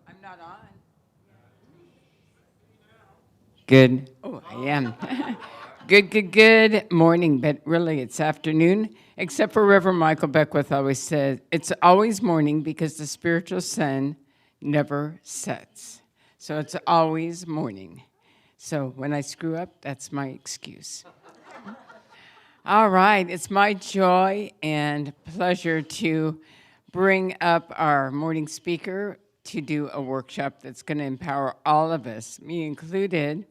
I'm not on. Good. Oh, I am. Good morning, but really it's afternoon, except for Reverend Michael Beckwith always said, it's always morning because the spiritual sun never sets. So it's always morning. So when I screw up, that's my excuse. All right, it's my joy and pleasure to bring up our morning speaker to do a workshop that's going to empower all of us, me included,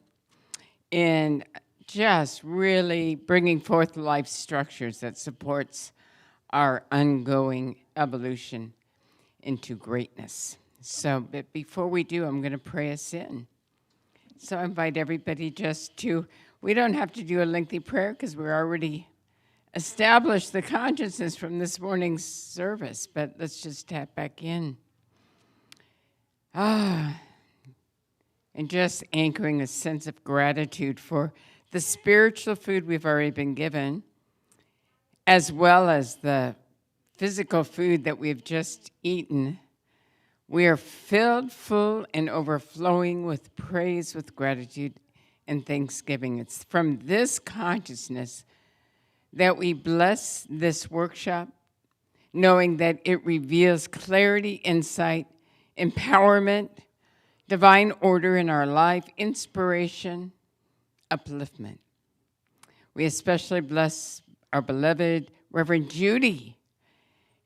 in just really bringing forth life structures that supports our ongoing evolution into greatness. So, but before we do, I'm going to pray us in. So I invite everybody just to, we don't have to do a lengthy prayer because we're already established the consciousness from this morning's service, but let's just tap back in. And just anchoring a sense of gratitude for the spiritual food we've already been given, as well as the physical food that we've just eaten. We are filled, full, and overflowing with praise, with gratitude, and thanksgiving. It's from this consciousness that we bless this workshop, knowing that it reveals clarity, insight, empowerment, divine order in our life, inspiration, upliftment. We especially bless our beloved Reverend Judy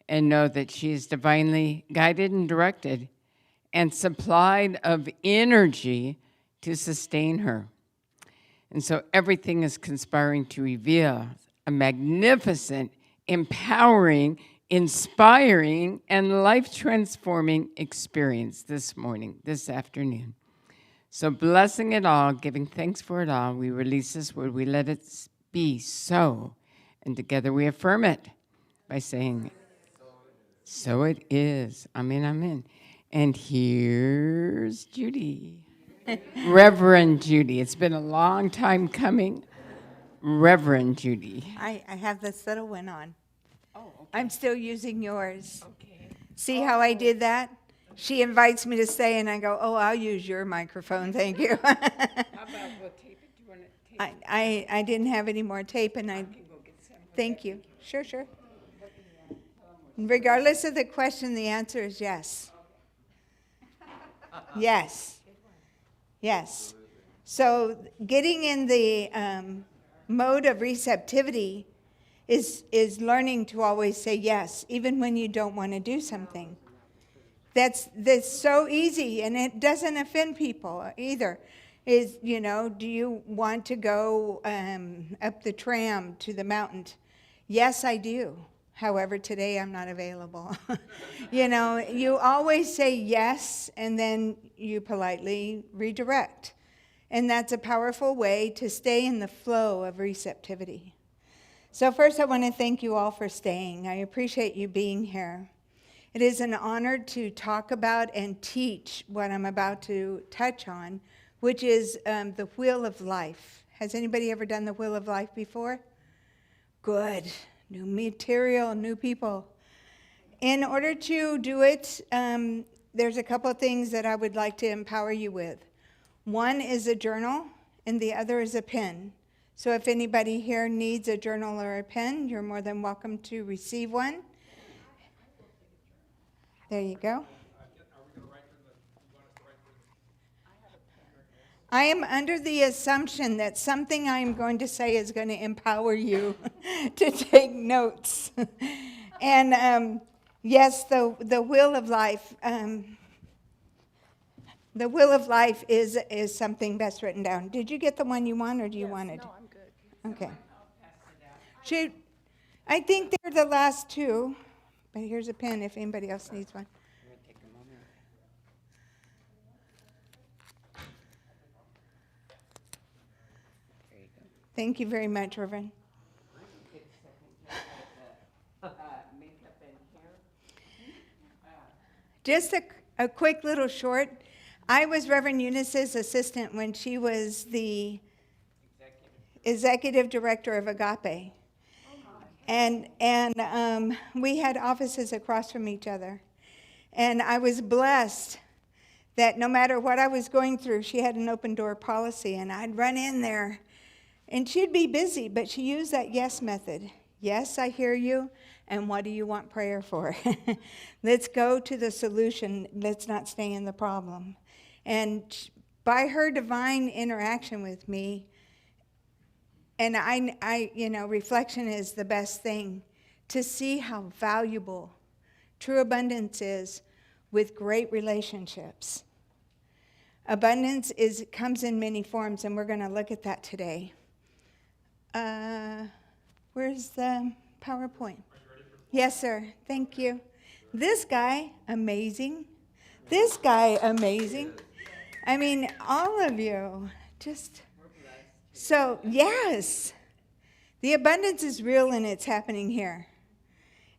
and know that she is divinely guided and directed and supplied of energy to sustain her. And so everything is conspiring to reveal a magnificent, empowering, inspiring, and life-transforming experience this morning, this afternoon. So blessing it all, giving thanks for it all, we release this word, we let it be so, and together we affirm it by saying, so it is. Amen, amen. And here's Judy. Reverend Judy. It's been a long time coming. Reverend Judy. I have this little one on. Oh, okay. I'm still using yours. Okay. See how I did that? She invites me to stay, and I go, oh, I'll use your microphone, thank you. How about we'll tape it? Do you want to tape it? I didn't have any more tape, and I can go get some. thank you. Sure. Regardless of the question, the answer is yes. Yes. So getting in the mode of receptivity is learning to always say yes, even when you don't want to do something. That's so easy, and it doesn't offend people either. Do you want to go up the tram to the mountain? Yes, I do. However, today I'm not available. You always say yes, and then you politely redirect. And that's a powerful way to stay in the flow of receptivity. So first, I want to thank you all for staying. I appreciate you being here. It is an honor to talk about and teach what I'm about to touch on, which is the Wheel of Life. Has anybody ever done the Wheel of Life before? Good. New material, new people. In order to do it, there's a couple of things that I would like to empower you with. One is a journal, and the other is a pen. So if anybody here needs a journal or a pen, you're more than welcome to receive one. There you go. I am under the assumption that something I am going to say is going to empower you to take notes. And yes, the Wheel of Life. The Wheel of Life is something best written down. Did you get the one you want, or do you want it? No, I'm good. Okay. I think they're the last two, but here's a pen if anybody else needs one. Thank you very much, Reverend. Just a quick little short. I was Reverend Eunice's assistant when she was the executive director of Agape. And we had offices across from each other. And I was blessed that no matter what I was going through, she had an open door policy, and I'd run in there, and she'd be busy, but she used that yes method. Yes, I hear you, and what do you want prayer for? Let's go to the solution. Let's not stay in the problem. And by her divine interaction with me, and I reflection is the best thing, to see how valuable true abundance is with great relationships. Abundance comes in many forms, and we're going to look at that today. Where's the PowerPoint? Yes, sir. Thank you. This guy, amazing. This guy, amazing. I mean, all of you, just... So, yes, the abundance is real and it's happening here.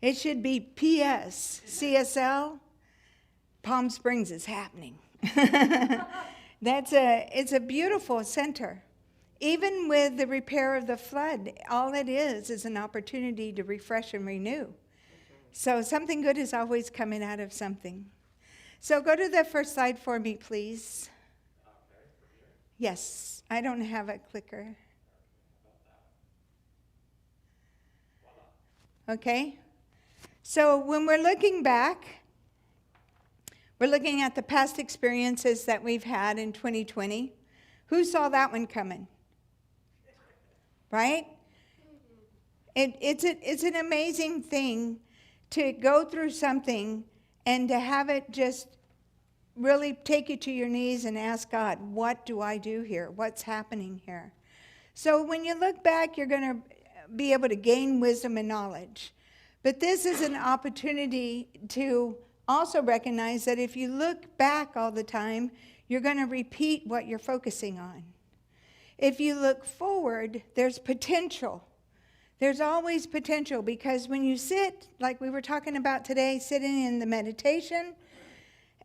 It should be P.S. CSL Palm Springs is happening. It's a beautiful center. Even with the repair of the flood, all it is an opportunity to refresh and renew. So something good is always coming out of something. So go to the first slide for me, please. Yes, I don't have a clicker. Okay? So when we're looking back, we're looking at the past experiences that we've had in 2020. Who saw that one coming? Right? It's an amazing thing to go through something and to have it just really take you to your knees and ask God, what do I do here? What's happening here? So when you look back, you're going to be able to gain wisdom and knowledge. But this is an opportunity to also recognize that if you look back all the time, you're going to repeat what you're focusing on. If you look forward, there's potential. There's always potential, because when you sit, like we were talking about today, sitting in the meditation,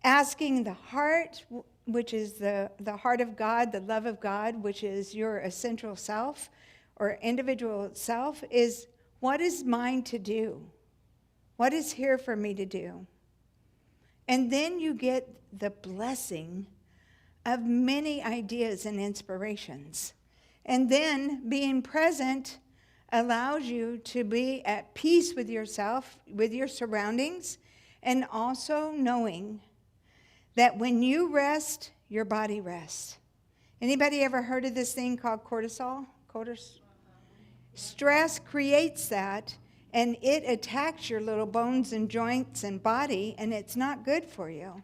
asking the heart, which is the heart of God, the love of God, which is your essential self or individual self, is what is mine to do? What is here for me to do? And then you get the blessing of many ideas and inspirations. And then being present allows you to be at peace with yourself, with your surroundings, and also knowing that when you rest, your body rests. Anybody ever heard of this thing called cortisol? Stress creates that, and it attacks your little bones and joints and body, and it's not good for you.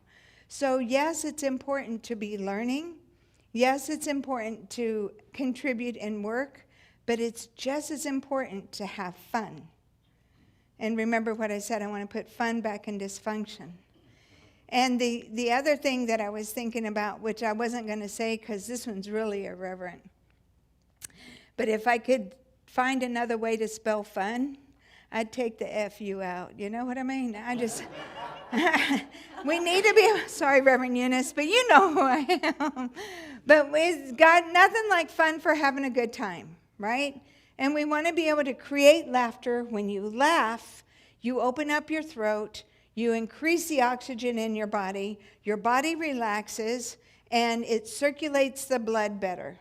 So yes, it's important to be learning. Yes, it's important to contribute and work, but it's just as important to have fun. And remember what I said, I want to put fun back in dysfunction. And the other thing that I was thinking about, which I wasn't going to say because this one's really irreverent, but if I could find another way to spell fun, I'd take the F-U out. You know what I mean? We need to be, sorry, Reverend Eunice, but you know who I am. But it's got nothing like fun for having a good time, right? And we want to be able to create laughter. When you laugh, you open up your throat, you increase the oxygen in your body relaxes, and it circulates the blood better.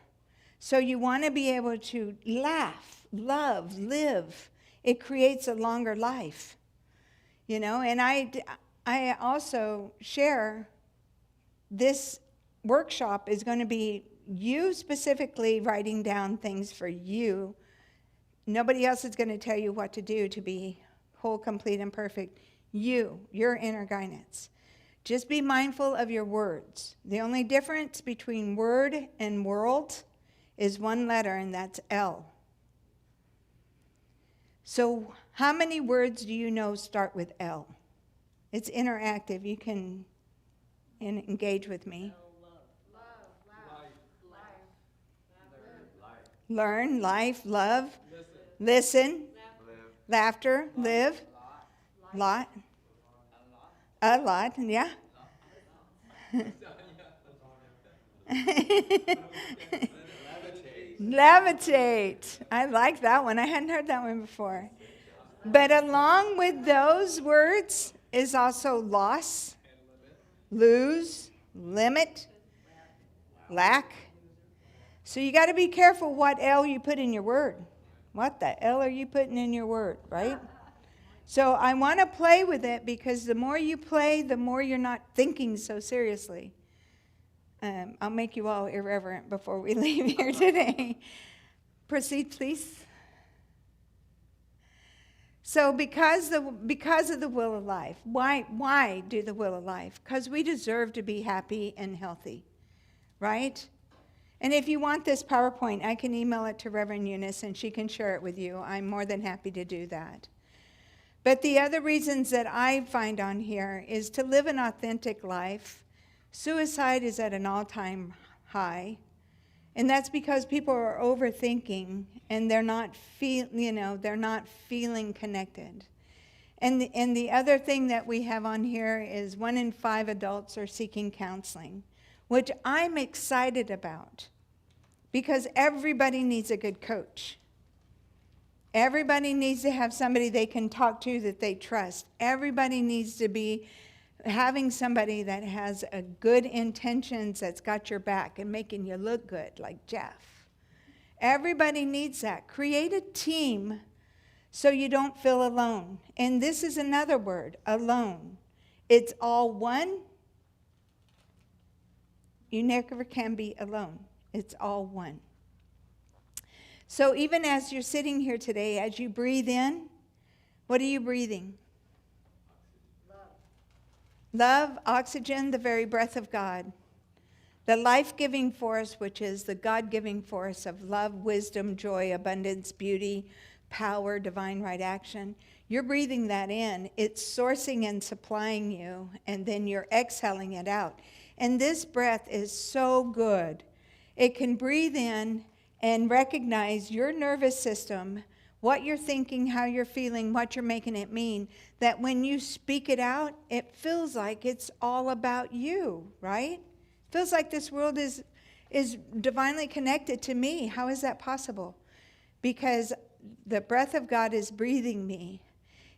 So you want to be able to laugh, love, live. It creates a longer life, you know. And I also share this workshop is going to be you specifically writing down things for you. Nobody else is going to tell you what to do to be whole, complete, and perfect. Your inner guidance. Just be mindful of your words. The only difference between word and world is one letter, and that's L. So how many words do you know start with L? It's interactive. You can engage with me. Learn, life, love, listen, laughter, live, lot, a lot, yeah. Levitate. I like that one. I hadn't heard that one before. But along with those words is also loss, lose, limit, lack. So you got to be careful what L you put in your word. What the L are you putting in your word, right? So I want to play with it, because the more you play, the more you're not thinking so seriously. I'll make you all irreverent before we leave here today. Proceed, please. So because of the will of life, why do the will of life? Because we deserve to be happy and healthy, right? And if you want this PowerPoint, I can email it to Reverend Eunice and she can share it with you. I'm more than happy to do that. But the other reasons that I find on here is to live an authentic life. Suicide is at an all-time high. And that's because people are overthinking and they're not feeling connected. And the other thing that we have on here is 1 in 5 adults are seeking counseling, which I'm excited about, because everybody needs a good coach. Everybody needs to have somebody they can talk to that they trust. Everybody needs to be having somebody that has a good intentions, that's got your back and making you look good, like Jeff. Everybody needs that. Create a team so you don't feel alone. And this is another word, alone. It's all one. You never can be alone. It's all one. So even as you're sitting here today, as you breathe in, what are you breathing? Love, oxygen, the very breath of God. The life-giving force, which is the God-giving force of love, wisdom, joy, abundance, beauty, power, divine right action. You're breathing that in. It's sourcing and supplying you, and then you're exhaling it out. And this breath is so good. It can breathe in and recognize your nervous system, what you're thinking, how you're feeling, what you're making it mean, that when you speak it out, it feels like it's all about you, right? Feels like this world is divinely connected to me. How is that possible? Because the breath of God is breathing me.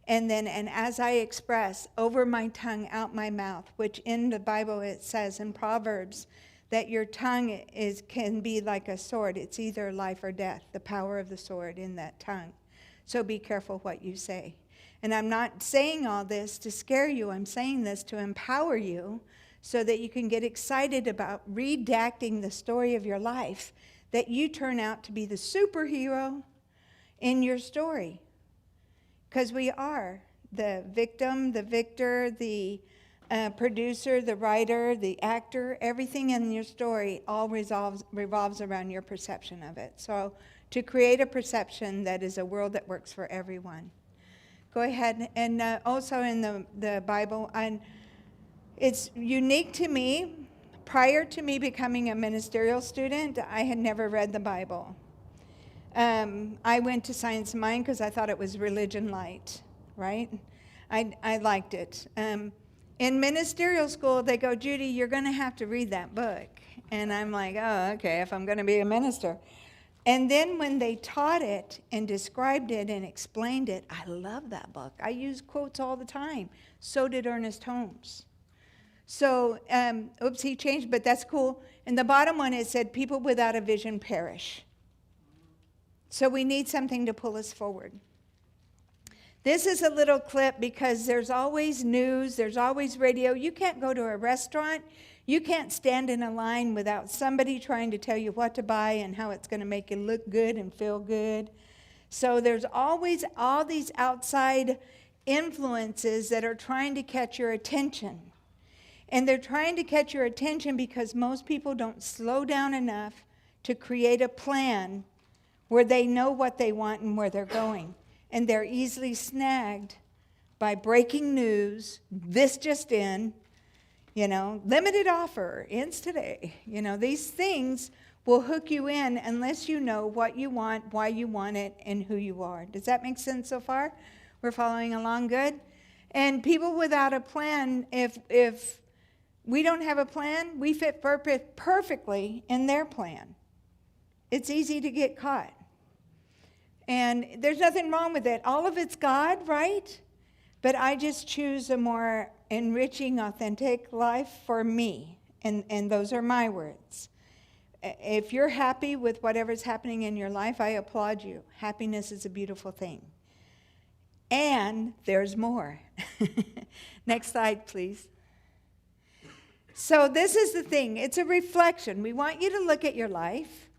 And as I express over my tongue, out my mouth, which in the Bible it says in Proverbs that your tongue can be like a sword. It's either life or death, the power of the sword in that tongue. So be careful what you say. And I'm not saying all this to scare you. I'm saying this to empower you so that you can get excited about redacting the story of your life, that you turn out to be the superhero in your story. Because we are the victim, the victor, the producer, the writer, the actor. Everything in your story all revolves around your perception of it. So to create a perception that is a world that works for everyone. Go ahead. And also in the Bible, and it's unique to me. Prior to me becoming a ministerial student, I had never read the Bible. I went to Science of Mind because I thought it was religion light, right? I liked it. In ministerial school, they go, Judy, you're going to have to read that book. And I'm like, oh, okay, if I'm going to be a minister. And then when they taught it and described it and explained it, I love that book. I use quotes all the time. So did Ernest Holmes. So, he changed, but that's cool. And the bottom one, it said, people without a vision perish. So we need something to pull us forward. This is a little clip because there's always news, there's always radio. You can't go to a restaurant. You can't stand in a line without somebody trying to tell you what to buy and how it's going to make you look good and feel good. So there's always all these outside influences that are trying to catch your attention. And they're trying to catch your attention because most people don't slow down enough to create a plan where they know what they want and where they're going. And they're easily snagged by breaking news, this just in, limited offer, ends today. These things will hook you in unless you know what you want, why you want it, and who you are. Does that make sense so far? We're following along good? And people without a plan, if we don't have a plan, we fit perfectly in their plan. It's easy to get caught. And there's nothing wrong with it. All of it's God, right? But I just choose a more enriching, authentic life for me. And those are my words. If you're happy with whatever's happening in your life, I applaud you. Happiness is a beautiful thing. And there's more. Next slide, please. So this is the thing. It's a reflection. We want you to look at your life,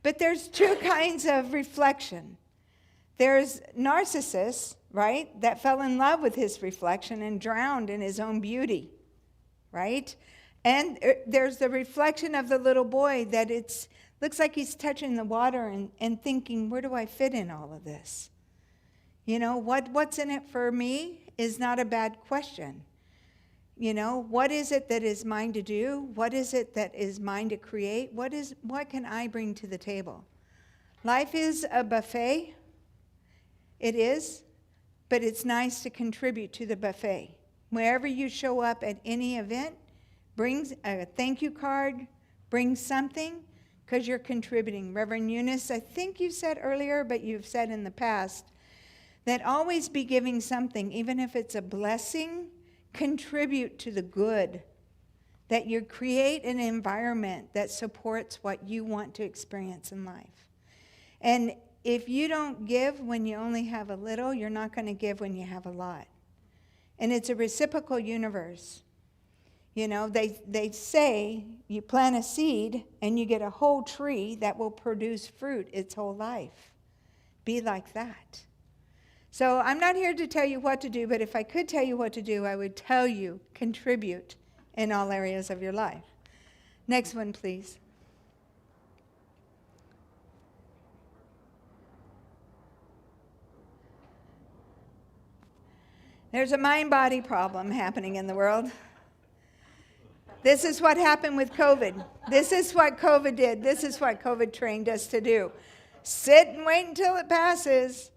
but there's two kinds of reflection. There's narcissists, right, that fell in love with his reflection and drowned in his own beauty, right? And there's the reflection of the little boy that looks like he's touching the water and thinking, where do I fit in all of this? You know, what's in it for me is not a bad question. You know, what is it that is mine to do? What is it that is mine to create? What can I bring to the table? Life is a buffet. It is, but it's nice to contribute to the buffet. Wherever you show up at any event, bring a thank you card, bring something, because you're contributing. Reverend Eunice, I think you said earlier, but you've said in the past, that always be giving something, even if it's a blessing, contribute to the good, that you create an environment that supports what you want to experience in life. And if you don't give when you only have a little, you're not going to give when you have a lot. And it's a reciprocal universe. You know, they say you plant a seed and you get a whole tree that will produce fruit its whole life. Be like that. So I'm not here to tell you what to do, but if I could tell you what to do, I would tell you contribute in all areas of your life. Next one, please. There's a mind-body problem happening in the world. This is what happened with COVID. This is what COVID did. This is what COVID trained us to do. Sit and wait until it passes.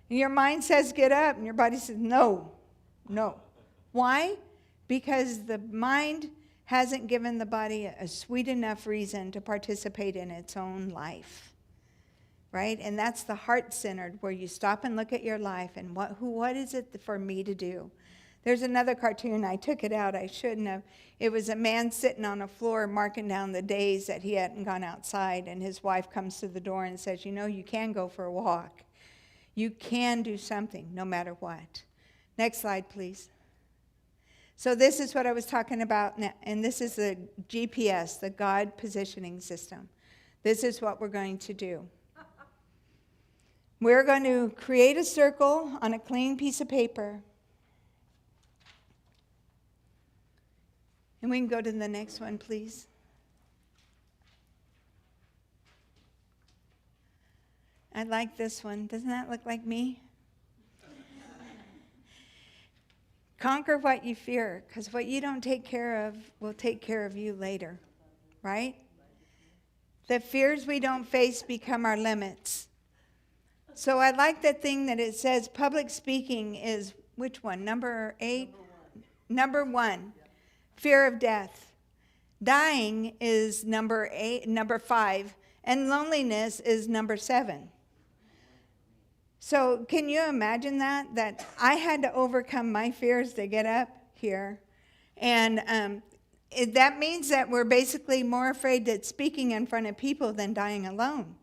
And your mind says get up, and your body says no, no. Why? Because the mind hasn't given the body a sweet enough reason to participate in its own life. Right? And that's the heart-centered, where you stop and look at your life and what is it for me to do? There's another cartoon. I took it out. I shouldn't have. It was a man sitting on a floor marking down the days that he hadn't gone outside, and his wife comes to the door and says, you know, you can go for a walk. You can do something no matter what. Next slide, please. So this is what I was talking about, and this is the GPS, the God positioning system. This is what we're going to do. We're going to create a circle on a clean piece of paper. And we can go to the next one, please. I like this one. Doesn't that look like me? Conquer what you fear, because what you don't take care of will take care of you later, right? The fears we don't face become our limits. So I like that thing that it says public speaking is, which one? Number 8? Number 1. Fear of death. Dying is number 5, and loneliness is number 7. So can you imagine that I had to overcome my fears to get up here? And that means that we're basically more afraid that speaking in front of people than dying alone.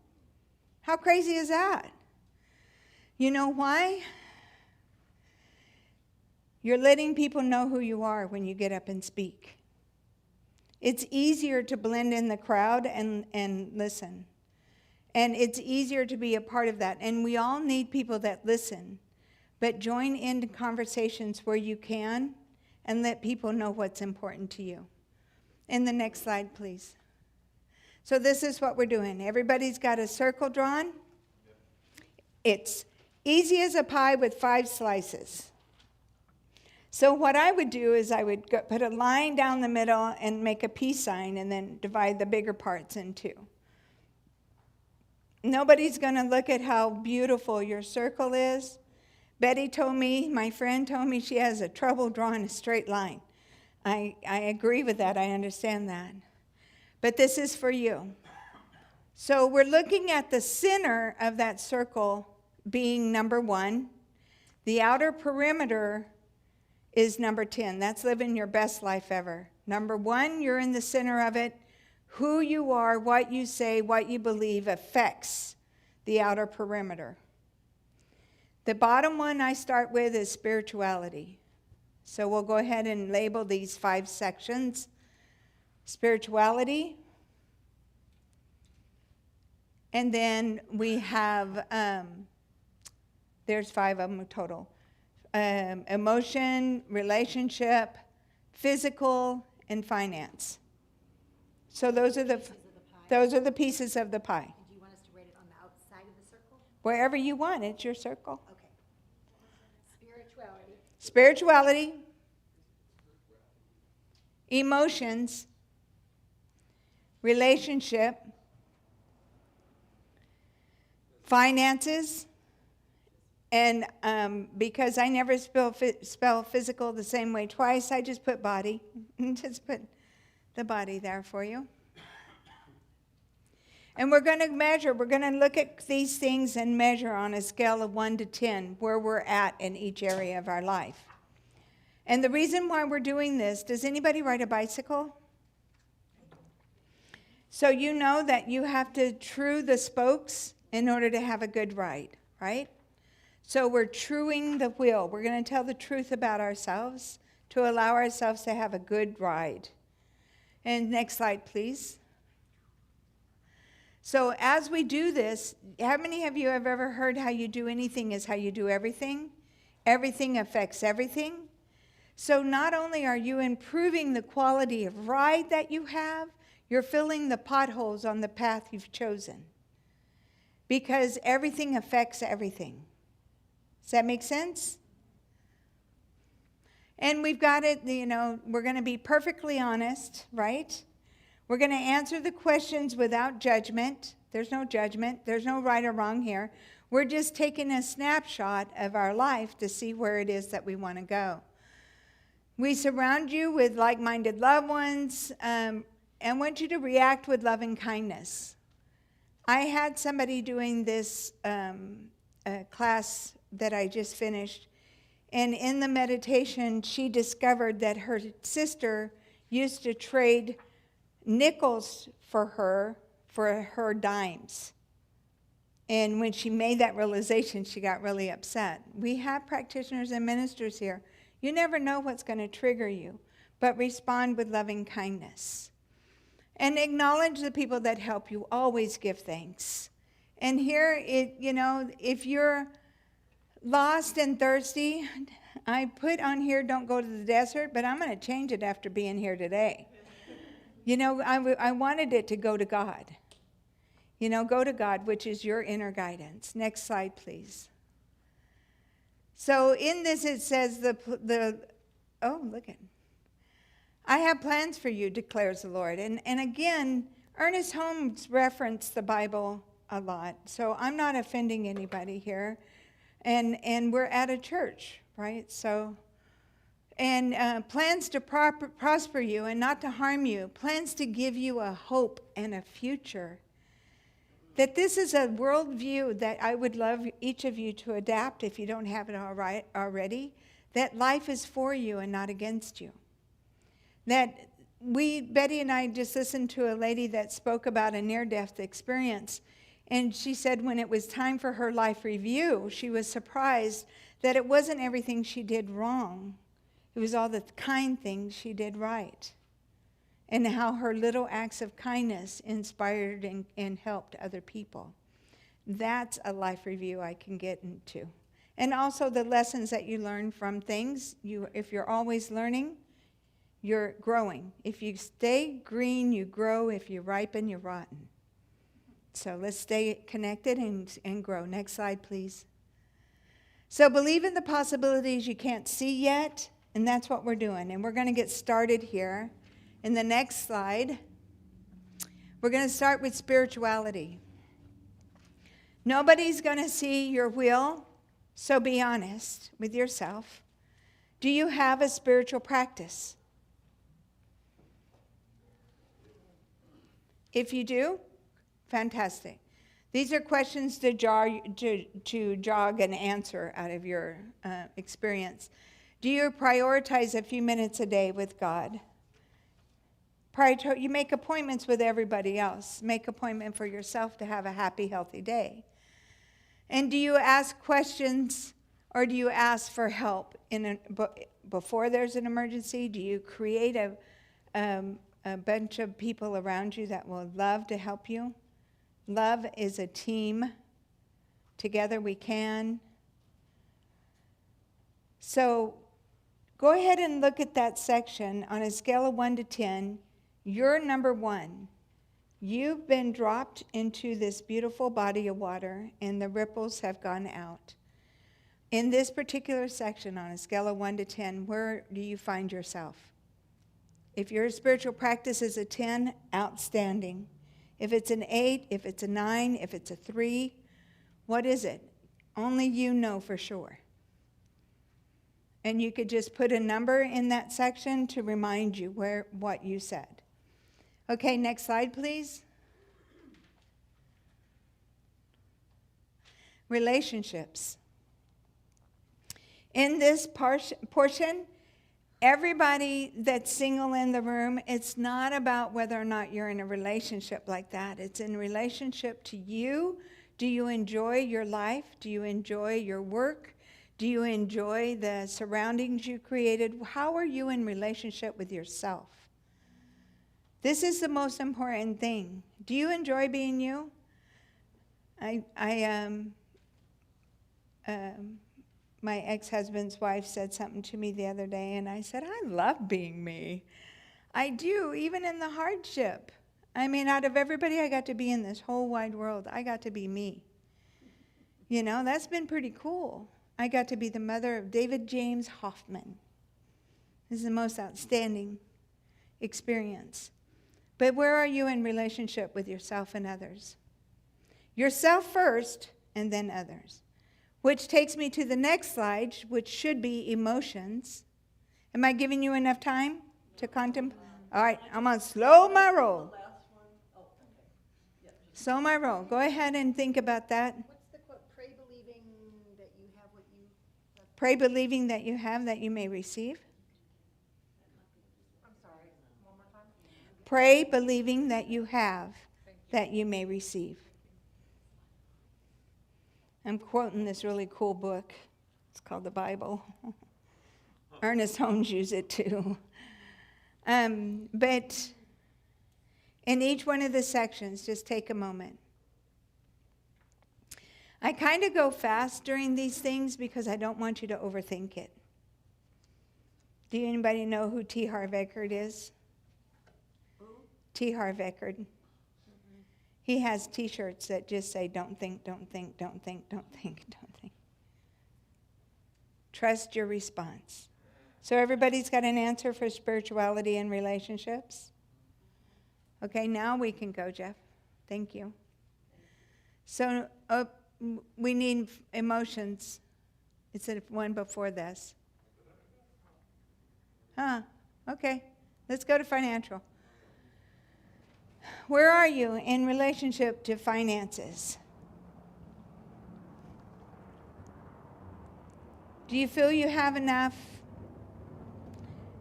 How crazy is that? You know why? You're letting people know who you are when you get up and speak. It's easier to blend in the crowd and listen. And it's easier to be a part of that. And we all need people that listen. But join into conversations where you can and let people know what's important to you. In the next slide, please. So this is what we're doing. Everybody's got a circle drawn. It's easy as a pie with 5 slices. So what I would do is I would put a line down the middle and make a peace sign and then divide the bigger parts in 2. Nobody's going to look at how beautiful your circle is. Betty told me, my friend told me she has a trouble drawing a straight line. I agree with that. I understand that. But this is for you. So we're looking at the center of that circle being number 1. The outer perimeter is number 10. That's living your best life ever. Number one, you're in the center of it. Who you are, what you say, what you believe affects the outer perimeter. The bottom one I start with is spirituality. So we'll go ahead and label these 5 sections. Spirituality. And then we have, there's 5 of them total. Emotion, relationship, physical, and finance. So those are the pieces of the pie. And do you want us to rate it on the outside of the circle? Wherever you want, it's your circle. Okay. Spirituality. Spirituality, emotions, relationship, finances, and because I never spell physical the same way twice, I just put body. Just put the body there for you. And we're going to look at these things and measure on a scale of 1 to 10 where we're at in each area of our life. And the reason why we're doing this, does anybody ride a bicycle? So you know that you have to true the spokes in order to have a good ride, right? So we're truing the wheel. We're going to tell the truth about ourselves to allow ourselves to have a good ride. And next slide, please. So as we do this, how many of you have ever heard how you do anything is how you do everything? Everything affects everything. So not only are you improving the quality of ride that you have, you're filling the potholes on the path you've chosen. Because everything affects everything. Does that make sense? And we've got it, we're going to be perfectly honest, right? We're going to answer the questions without judgment. There's no judgment. There's no right or wrong here. We're just taking a snapshot of our life to see where it is that we want to go. We surround you with like-minded loved ones and want you to react with loving kindness. I had somebody doing this class that I just finished, and in the meditation, she discovered that her sister used to trade nickels for her dimes. And when she made that realization, she got really upset. We have practitioners and ministers here. You never know what's going to trigger you, but respond with loving kindness. And acknowledge the people that help you. Always give thanks. And here, if you're lost and thirsty, I put on here, don't go to the desert, but I'm going to change it after being here today. I wanted it to go to God. Go to God, which is your inner guidance. Next slide, please. So in this, it says look at. I have plans for you, declares the Lord. And again, Ernest Holmes referenced the Bible a lot, so I'm not offending anybody here. And we're at a church, right? So, and plans to prosper you and not to harm you, plans to give you a hope and a future. That this is a worldview that I would love each of you to adapt if you don't have it already, that life is for you and not against you. That Betty and I just listened to a lady that spoke about a near-death experience, and she said when it was time for her life review, she was surprised that it wasn't everything she did wrong. It was all the kind things she did right. And how her little acts of kindness inspired and helped other people. That's a life review I can get into. And also the lessons that you learn from things. If you're always learning, you're growing. If you stay green, you grow. If you ripen, you're rotten. So let's stay connected and grow. Next slide, please. So believe in the possibilities you can't see yet, and that's what we're doing. And we're going to get started here. In the next slide, we're going to start with spirituality. Nobody's going to see your wheel, so be honest with yourself. Do you have a spiritual practice? If you do, fantastic. These are questions to jog an answer out of your experience. Do you prioritize a few minutes a day with God? You make appointments with everybody else. Make appointment for yourself to have a happy, healthy day. And do you ask questions or do you ask for help before there's an emergency? Do you create a bunch of people around you that will love to help you? Love is a team. Together we can. So go ahead and look at that section. On a scale of 1 to 10, you're number 1. You've been dropped into this beautiful body of water, and the ripples have gone out. In this particular section, on a scale of 1 to 10, where do you find yourself? If your spiritual practice is a 10, outstanding. If it's an 8, if it's a 9, if it's a 3, what is it? Only you know for sure. And you could just put a number in that section to remind you what you said. Okay, next slide, please. Relationships. In this portion, everybody that's single in the room, it's not about whether or not you're in a relationship like that. It's in relationship to you. Do you enjoy your life? Do you enjoy your work? Do you enjoy the surroundings you created? How are you in relationship with yourself? This is the most important thing. Do you enjoy being you? My ex-husband's wife said something to me the other day, and I said, I love being me. I do, even in the hardship. I mean, out of everybody I got to be in this whole wide world, I got to be me. You know, that's been pretty cool. I got to be the mother of David James Hoffman. This is the most outstanding experience. But where are you in relationship with yourself and others? Yourself first, and then others. Which takes me to the next slide, which should be emotions. Am I giving you enough time to contemplate? All right, I'm going to slow my roll. Slow my roll. Go ahead and think about that. What's the quote? Pray believing that you have what you... Pray believing that you have, that you may receive. I'm sorry, one more time. Pray believing that you have, that you may receive. I'm quoting this really cool book. It's called the Bible. Ernest Holmes used it too. But in each one of the sections, just take a moment. I kind of go fast during these things because I don't want you to overthink it. Do anybody know who T. Harv Eckert is? Who? T. Harv Eckert. Mm-hmm. He has T-shirts that just say, don't think, don't think, don't think, don't think, don't think. Trust your response. So everybody's got an answer for spirituality and relationships? Okay, now we can go, Jeff. Thank you. So we need emotions. It's the one before this. Okay, let's go to financial. Where are you in relationship to finances? Do you feel you have enough?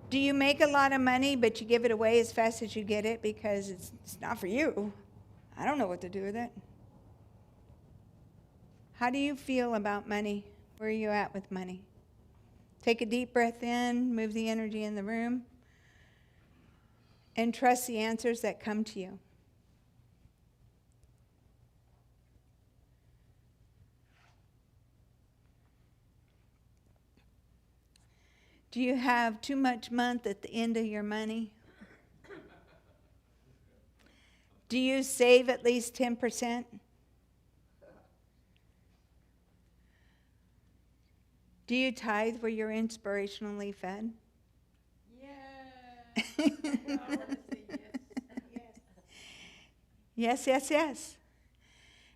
Do you make a lot of money, but you give it away as fast as you get it because it's not for you? I don't know what to do with it. How do you feel about money? Where are you at with money? Take a deep breath in, move the energy in the room, and trust the answers that come to you. Do you have too much month at the end of your money? Do you save at least 10%? Do you tithe where you're inspirationally fed? Yeah. I want to say yes. Yes.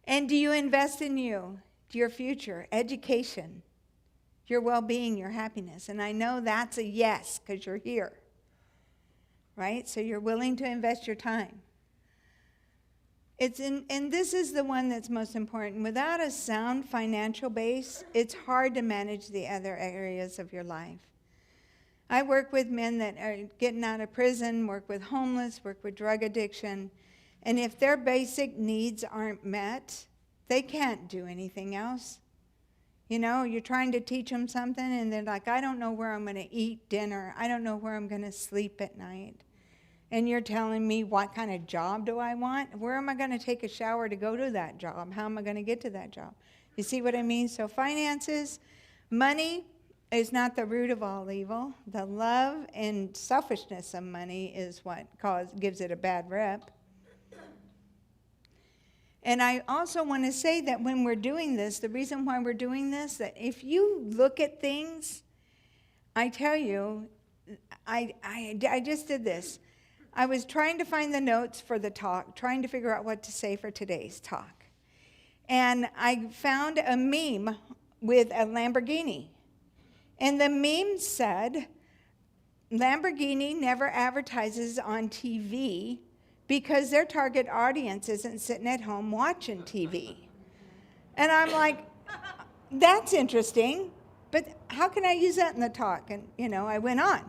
And do you invest in you, your future, education, your well-being, your happiness? And I know that's a yes because you're here, right? So you're willing to invest your time. And this is the one that's most important. Without a sound financial base, it's hard to manage the other areas of your life. I work with men that are getting out of prison, work with homeless, work with drug addiction. And if their basic needs aren't met, they can't do anything else. You know, you're trying to teach them something, and they're like, I don't know where I'm going to eat dinner. I don't know where I'm going to sleep at night. And you're telling me what kind of job do I want? Where am I going to take a shower to go to that job? How am I going to get to that job? You see what I mean? So finances, money is not the root of all evil. The love and selfishness of money is what gives it a bad rep. And I also want to say that when we're doing this, the reason why we're doing this, that if you look at things, I tell you, I just did this. I was trying to find the notes for the talk, trying to figure out what to say for today's talk. And I found a meme with a Lamborghini. And the meme said, Lamborghini never advertises on TV because their target audience isn't sitting at home watching TV. And I'm like, that's interesting, but how can I use that in the talk? And, I went on.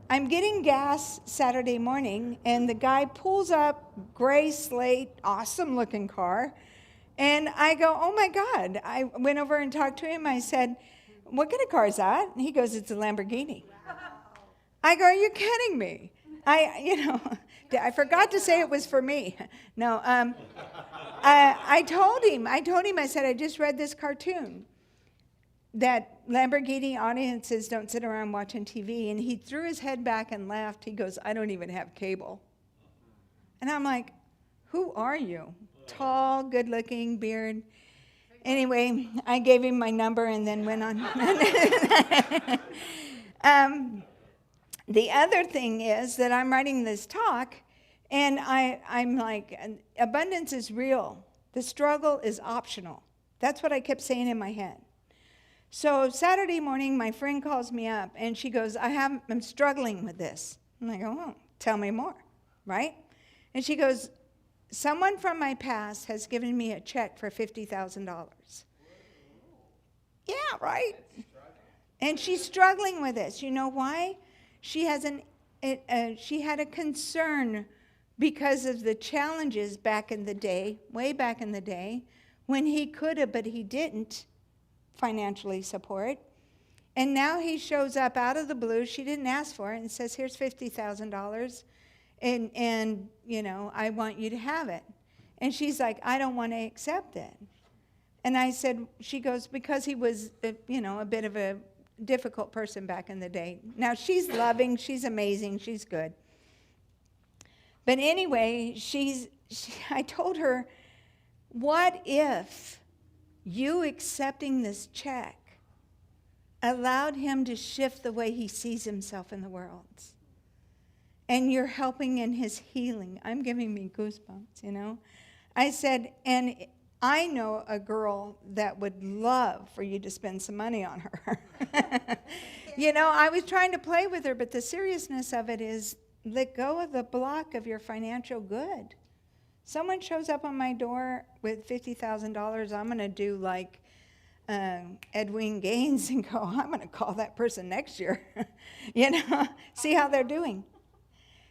I'm getting gas Saturday morning, and the guy pulls up, gray slate, awesome looking car. And I go, oh my God. I went over and talked to him. I said, what kind of car is that? And he goes, it's a Lamborghini. I go, are you kidding me? I forgot to say it was for me. No, I told him, I said, I just read this cartoon that Lamborghini audiences don't sit around watching TV. And he threw his head back and laughed. He goes, I don't even have cable. And I'm like, who are you? Tall, good looking, beard. Anyway, I gave him my number and then went on. The other thing is that I'm writing this talk, and I'm like, abundance is real. The struggle is optional. That's what I kept saying in my head. So Saturday morning, my friend calls me up, and she goes, I'm struggling with this. And I go, oh, tell me more, right? And she goes, someone from my past has given me a check for $50,000. Yeah, right? And she's struggling with this. You know why? She had a concern because of the challenges back in the day, way back in the day, when he could have, but he didn't financially support. And now he shows up out of the blue. She didn't ask for it and says, here's $50,000. And I want you to have it. And she's like, I don't want to accept it. And I said, she goes, because he was, a bit of a difficult person back in the day. Now, she's loving, she's amazing, she's good. But anyway, I told her, what if you accepting this check allowed him to shift the way he sees himself in the world? And you're helping in his healing. I'm giving me goosebumps, I said, and I know a girl that would love for you to spend some money on her. I was trying to play with her, but the seriousness of it is let go of the block of your financial good. Someone shows up on my door with $50,000, I'm going to do like Edwin Gaines and go, I'm going to call that person next year. See how they're doing.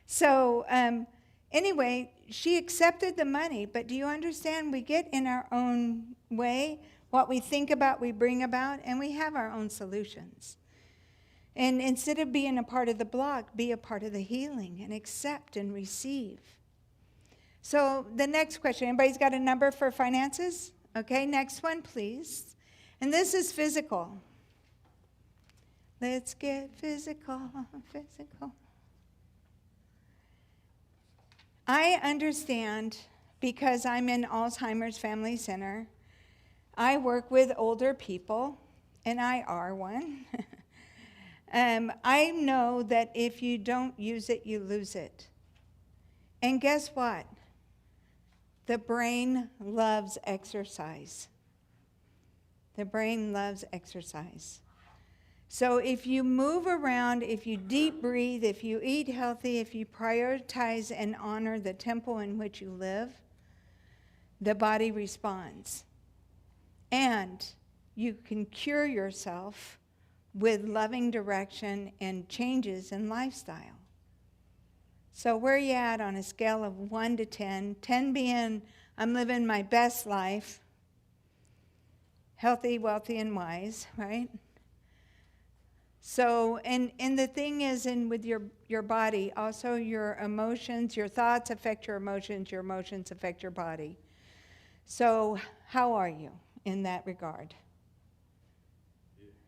So anyway, she accepted the money, but do you understand? We get in our own way. What we think about, we bring about, and we have our own solutions. And instead of being a part of the block, be a part of the healing and accept and receive. So the next question, anybody's got a number for finances? Okay, next one, please. And this is physical. Let's get physical. I understand because I'm in Alzheimer's Family Center. I work with older people, and I are one. I know that if you don't use it, you lose it. And guess what? The brain loves exercise. The brain loves exercise. So if you move around, if you deep breathe, if you eat healthy, if you prioritize and honor the temple in which you live, the body responds. And you can cure yourself with loving direction and changes in lifestyle. So where are you at on a scale of 1 to 10? 10 being I'm living my best life, healthy, wealthy, and wise, right? So, and the thing is, with your body, also your emotions, your thoughts affect your emotions affect your body. So, how are you in that regard?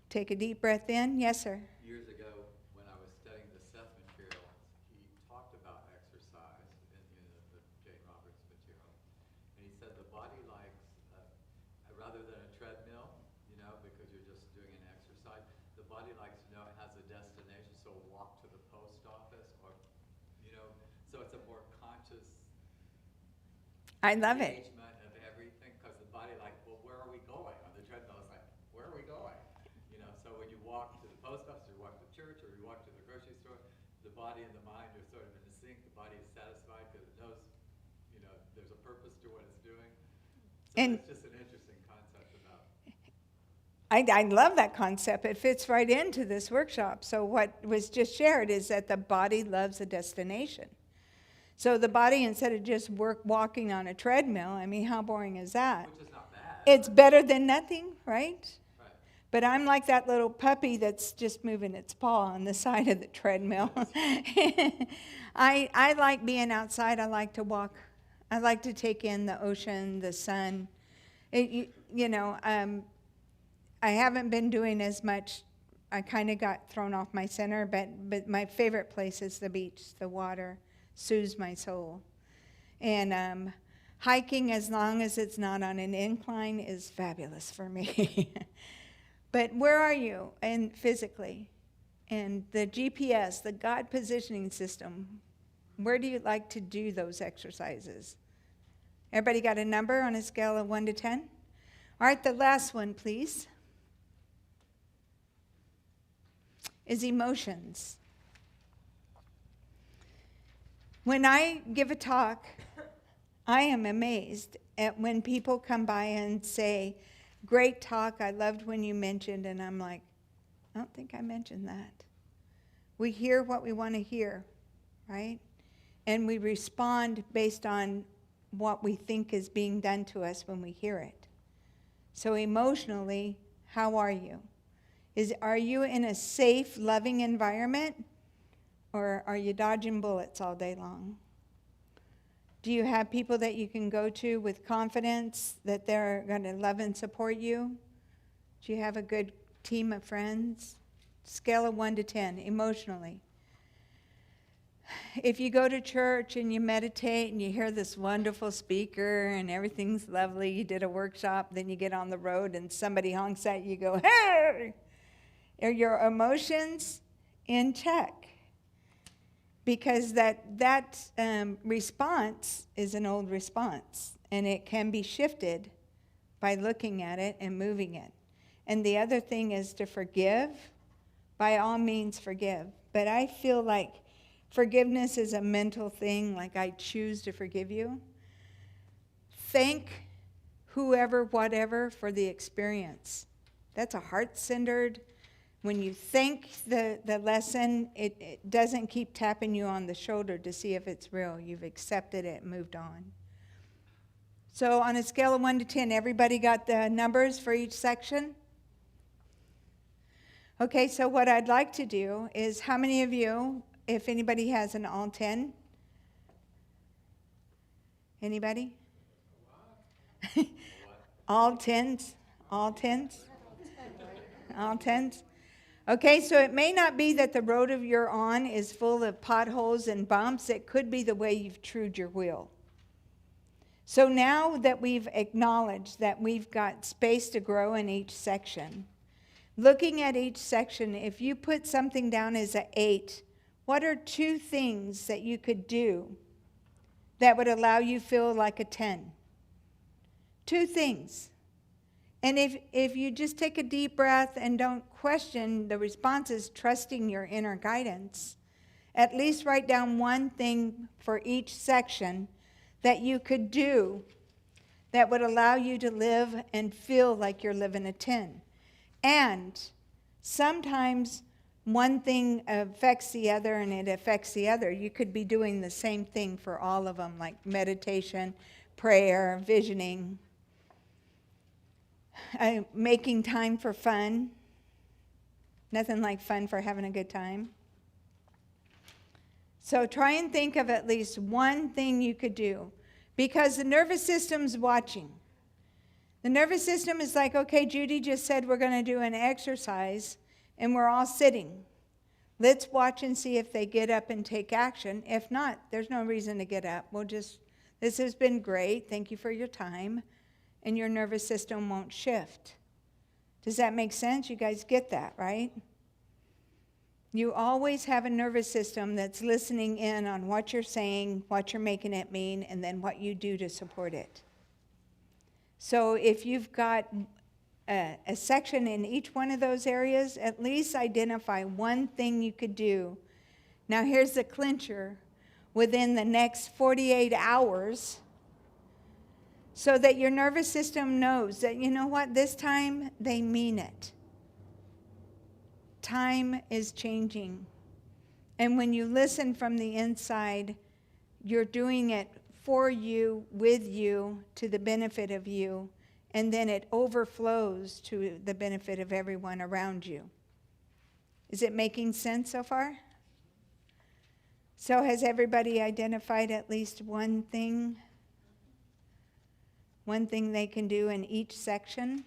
Take a deep breath in. Yes, sir. Years ago, when I was studying the Seth material, he talked about exercise in the Jane Roberts material. And he said the body likes, rather than a treadmill, because you're just doing an exercise, the body likes to know it has a destination, so walk to the post office, or, so it's a more conscious I love it. engagement of everything, because the body like, well, where are we going? On the treadmill, it's like, where are we going? So when you walk to the post office, or you walk to church, or you walk to the grocery store, the body and the mind are sort of in sync. The body is satisfied because it knows, there's a purpose to what it's doing. So And it's just an interesting concept about. I love that concept. It fits right into this workshop. So what was just shared is that the body loves a destination. So the body, instead of just walking on a treadmill, I mean, how boring is that? Which is not bad. It's better than nothing, right? Right. But I'm like that little puppy that's just moving its paw on the side of the treadmill. I like being outside. I like to walk. I like to take in the ocean, the sun. I haven't been doing as much. I kind of got thrown off my center, but my favorite place is the beach. The water soothes my soul. And hiking, as long as it's not on an incline, is fabulous for me. But where are you and physically? And the GPS, the God positioning system, where do you like to do those exercises? Everybody got a number on a scale of 1 to 10? All right, the last one, please, is emotions. When I give a talk, I am amazed at when people come by and say, great talk, I loved when you mentioned, and I'm like, I don't think I mentioned that. We hear what we want to hear, right? And we respond based on what we think is being done to us when we hear it. So emotionally, how are you? Are you in a safe, loving environment, or are you dodging bullets all day long? Do you have people that you can go to with confidence that they're going to love and support you? Do you have a good team of friends? Scale of 1 to 10, emotionally. If you go to church and you meditate and you hear this wonderful speaker and everything's lovely, you did a workshop, then you get on the road and somebody honks at you, go, hey! Are your emotions in check? Because that response is an old response, and it can be shifted by looking at it and moving it. And the other thing is to forgive. By all means, forgive. But I feel like forgiveness is a mental thing, like I choose to forgive you. Thank whoever, whatever, for the experience. That's a heart-centered. When you thank the lesson, it doesn't keep tapping you on the shoulder to see if it's real. You've accepted it and moved on. So on a scale of 1 to 10, everybody got the numbers for each section? Okay, so what I'd like to do is, how many of you, if anybody has an all 10? Anybody? All 10s? All 10s? All 10s? Okay, so it may not be that the road you're on is full of potholes and bumps. It could be the way you've trued your wheel. So now that we've acknowledged that we've got space to grow in each section, looking at each section, if you put something down as an 8, what are 2 things that you could do that would allow you to feel like a 10? 2 things. And if you just take a deep breath and don't question the responses, trusting your inner guidance, at least write down 1 thing for each section that you could do that would allow you to live and feel like you're living a 10. And Sometimes one thing affects the other and it affects the other. You could be doing the same thing for all of them, like meditation, prayer, visioning, making time for fun. Nothing like fun for having a good time. So try and think of at least one thing you could do, because the nervous system's watching. The nervous system is like, okay, Judy just said we're going to do an exercise, and we're all sitting. Let's watch and see if they get up and take action. If not, there's no reason to get up. This has been great. Thank you for your time. And your nervous system won't shift. Does that make sense? You guys get that, right? You always have a nervous system that's listening in on what you're saying, what you're making it mean, and then what you do to support it. So if you've got a section in each one of those areas, at least identify one thing you could do. Now here's the clincher. Within the next 48 hours, so that your nervous system knows that, you know what, this time they mean it. Time is changing. And when you listen from the inside, you're doing it for you, with you, to the benefit of you, and then it overflows to the benefit of everyone around you. Is it making sense so far? So has everybody identified at least one thing they can do in each section?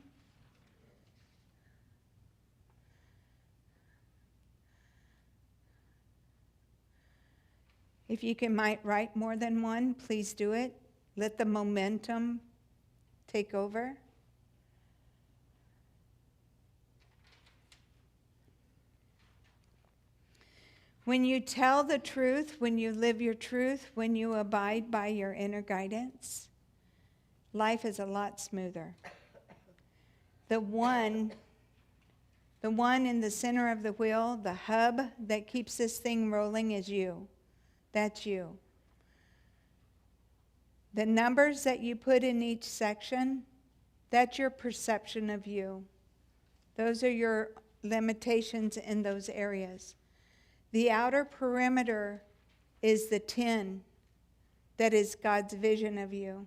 If you might write more than one, please do it. Let the momentum take over. When you tell the truth, when you live your truth, when you abide by your inner guidance, life is a lot smoother. The one in the center of the wheel, the hub that keeps this thing rolling, is you. That's you. The numbers that you put in each section, that's your perception of you. Those are your limitations in those areas. The outer perimeter is the 10 that is God's vision of you.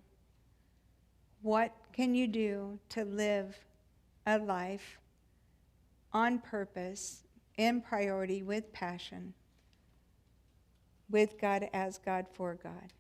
What can you do to live a life on purpose, in priority, with passion, with God, as God, for God?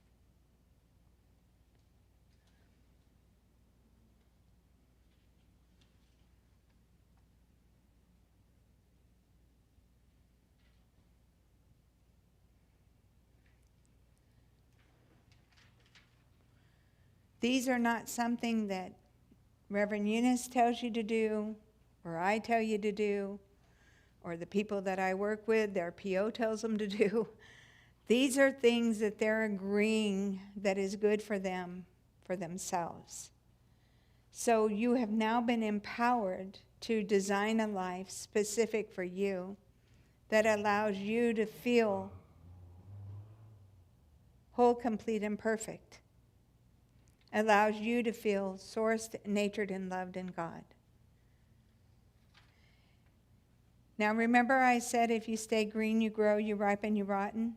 These are not something that Reverend Eunice tells you to do, or I tell you to do, or the people that I work with, their PO tells them to do. These are things that they're agreeing that is good for them, for themselves. So you have now been empowered to design a life specific for you that allows you to feel whole, complete, and perfect. Allows you to feel sourced, natured, and loved in God. Now remember I said if you stay green, you grow, you ripen, you rotten?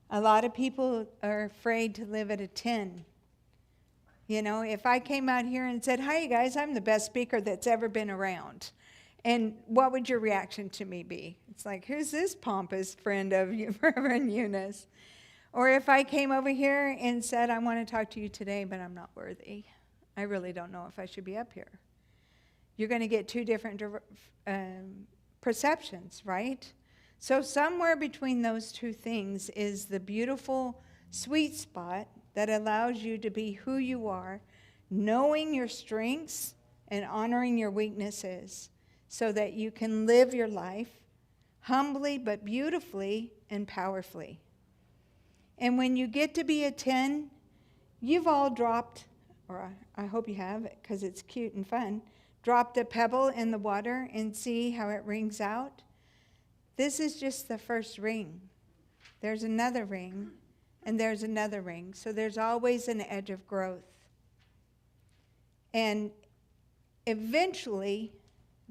A lot of people are afraid to live at a 10. You know, if I came out here and said, hi, you guys, I'm the best speaker that's ever been around. And what would your reaction to me be? It's like, who's this pompous friend of you, Reverend Eunice? Or if I came over here and said, I want to talk to you today, but I'm not worthy. I really don't know if I should be up here. You're going to get two different perceptions, right? So somewhere between those two things is the beautiful sweet spot that allows you to be who you are, knowing your strengths and honoring your weaknesses, so that you can live your life humbly but beautifully and powerfully. And when you get to be a 10, you've all dropped, or I hope you have, because it's cute and fun, dropped a pebble in the water and see how it rings out. This is just the first ring. There's another ring, and there's another ring. So there's always an edge of growth. And eventually,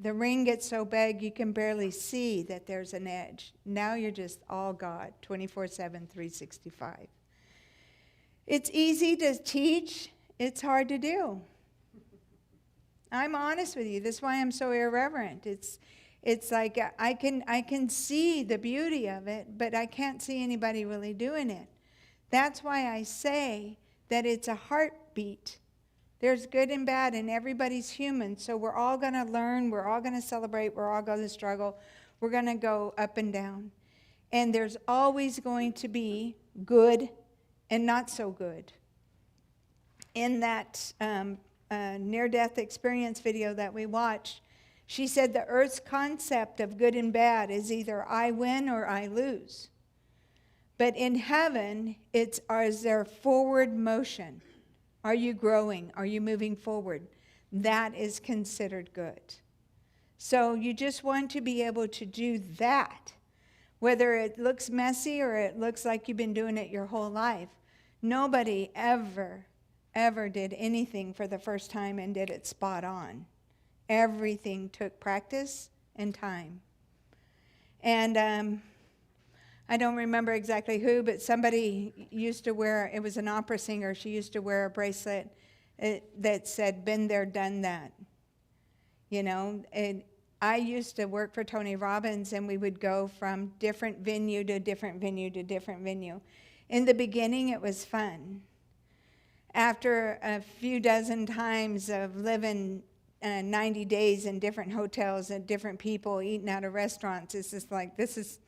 The ring gets so big you can barely see that there's an edge. Now you're just all God, 24/7, 365. It's easy to teach. It's hard to do. I'm honest with you. That's why I'm so irreverent. It's like I can see the beauty of it, but I can't see anybody really doing it. That's why I say that it's a heartbeat. There's good and bad, and everybody's human. So we're all going to learn. We're all going to celebrate. We're all going to struggle. We're going to go up and down. And there's always going to be good and not so good. In that near-death experience video that we watched, she said the earth's concept of good and bad is either I win or I lose. But in heaven, is there forward motion? Are you growing? Are you moving forward? That is considered good. So you just want to be able to do that. Whether it looks messy or it looks like you've been doing it your whole life. Nobody ever did anything for the first time and did it spot on. Everything took practice and time. And I don't remember exactly who, but somebody used to wear, it was an opera singer, she used to wear a bracelet that said, been there, done that. You know, and I used to work for Tony Robbins, and we would go from different venue to different venue to different venue. In the beginning, it was fun. After a few dozen times of living 90 days in different hotels and different people eating out of restaurants, it's just like, this is,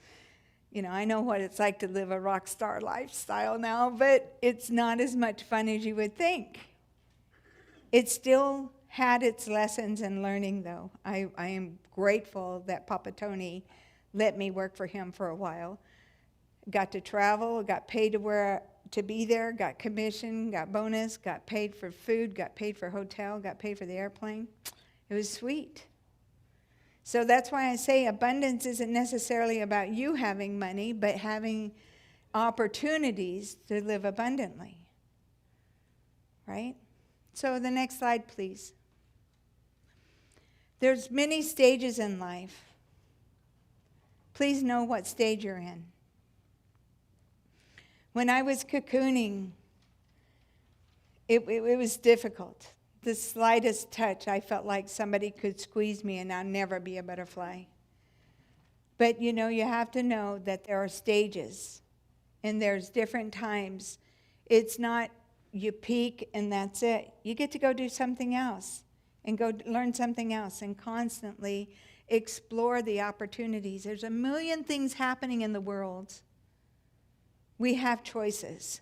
you know, I know what it's like to live a rock star lifestyle now, but it's not as much fun as you would think. It still had its lessons and learning, though. I am grateful that Papa Tony let me work for him for a while. Got to travel, got paid to be there, got commission, got bonus, got paid for food, got paid for hotel, got paid for the airplane. It was sweet. So that's why I say abundance isn't necessarily about you having money, but having opportunities to live abundantly. Right? So the next slide, please. There's many stages in life. Please know what stage you're in. When I was cocooning, it was difficult. The slightest touch, I felt like somebody could squeeze me and I'll never be a butterfly. But you know, you have to know that there are stages and there's different times. It's not you peak and that's it. You get to go do something else and go learn something else and constantly explore the opportunities. There's a million things happening in the world. We have choices.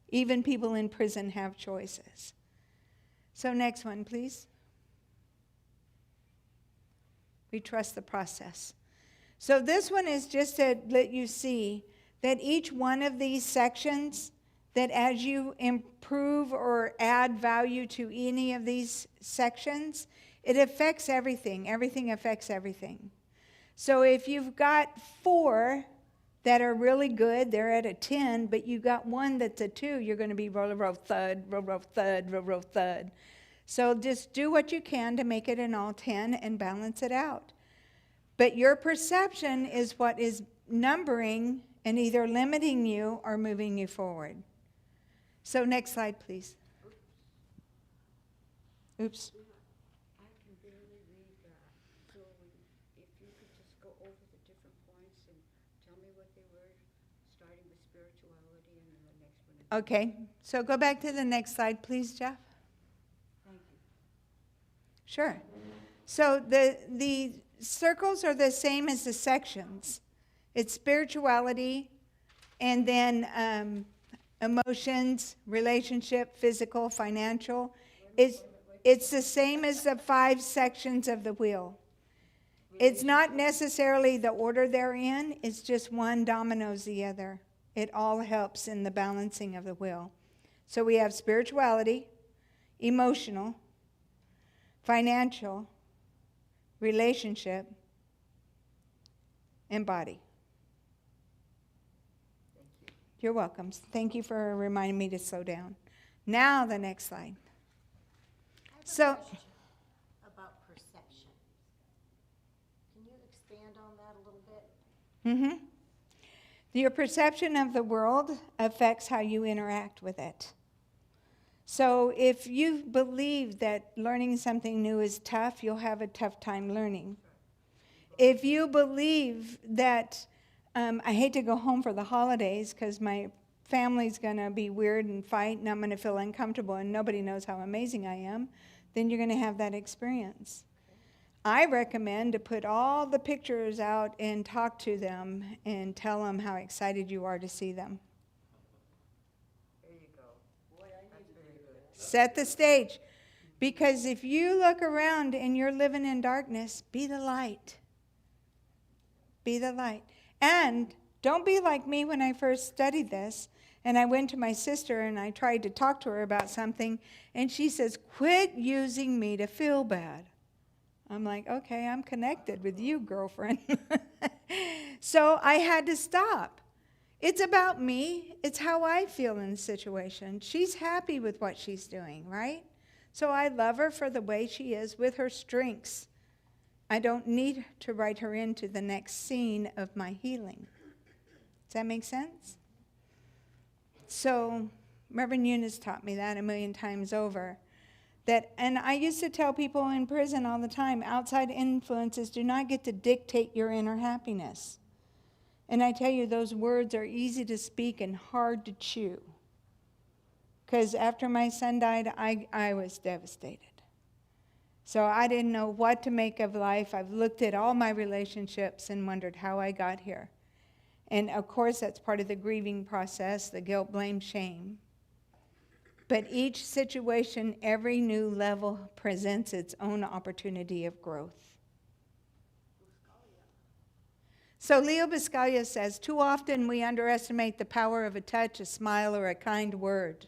Even people in prison have choices. So next one, please. We trust the process. So this one is just to let you see that each one of these sections, that as you improve or add value to any of these sections, it affects everything. Everything affects everything. So if you've got 4 that are really good, they're at a 10, but you got one that's a 2, you're going to be roll, roll, thud, roll, roll, thud, roll, roll, thud. So just do what you can to make it an all 10 and balance it out. But your perception is what is numbering and either limiting you or moving you forward. So next slide, please. Oops. I can barely read that. So if you could just go over the different points and tell me what they were, starting with spirituality and then the next one. Okay, so go back to the next slide, please, Jeff. Thank you. Sure. So the circles are the same as the sections. It's spirituality, and then emotions, relationship, physical, financial. It's the same as the 5 sections of the wheel. It's not necessarily the order they're in. It's just one dominoes the other. It all helps in the balancing of the wheel. So we have spirituality, emotional, financial, relationship, and body. You're welcome. Thank you for reminding me to slow down. Now the next slide. I have a So- question about perception. Mm-hmm. Your perception of the world affects how you interact with it. So if you believe that learning something new is tough, you'll have a tough time learning. If you believe that I hate to go home for the holidays because my family's going to be weird and fight and I'm going to feel uncomfortable and nobody knows how amazing I am, then you're going to have that experience. I recommend to put all the pictures out and talk to them and tell them how excited you are to see them. There you go. Boy, I need to do that. Set the stage. Because if you look around and you're living in darkness, be the light. Be the light. And don't be like me when I first studied this. And I went to my sister and I tried to talk to her about something. And she says, quit using me to feel bad. I'm like, okay, I'm connected with you, girlfriend. So I had to stop. It's about me. It's how I feel in the situation. She's happy with what she's doing, right? So I love her for the way she is with her strengths. I don't need to write her into the next scene of my healing. Does that make sense? So Reverend Eunice taught me that 1,000,000 times over. And I used to tell people in prison all the time, outside influences do not get to dictate your inner happiness. And I tell you, those words are easy to speak and hard to chew. Because after my son died, I was devastated. So I didn't know what to make of life. I've looked at all my relationships and wondered how I got here. And of course, that's part of the grieving process, the guilt, blame, shame. But each situation, every new level presents its own opportunity of growth. So Leo Biscaglia says, too often we underestimate the power of a touch, a smile, or a kind word.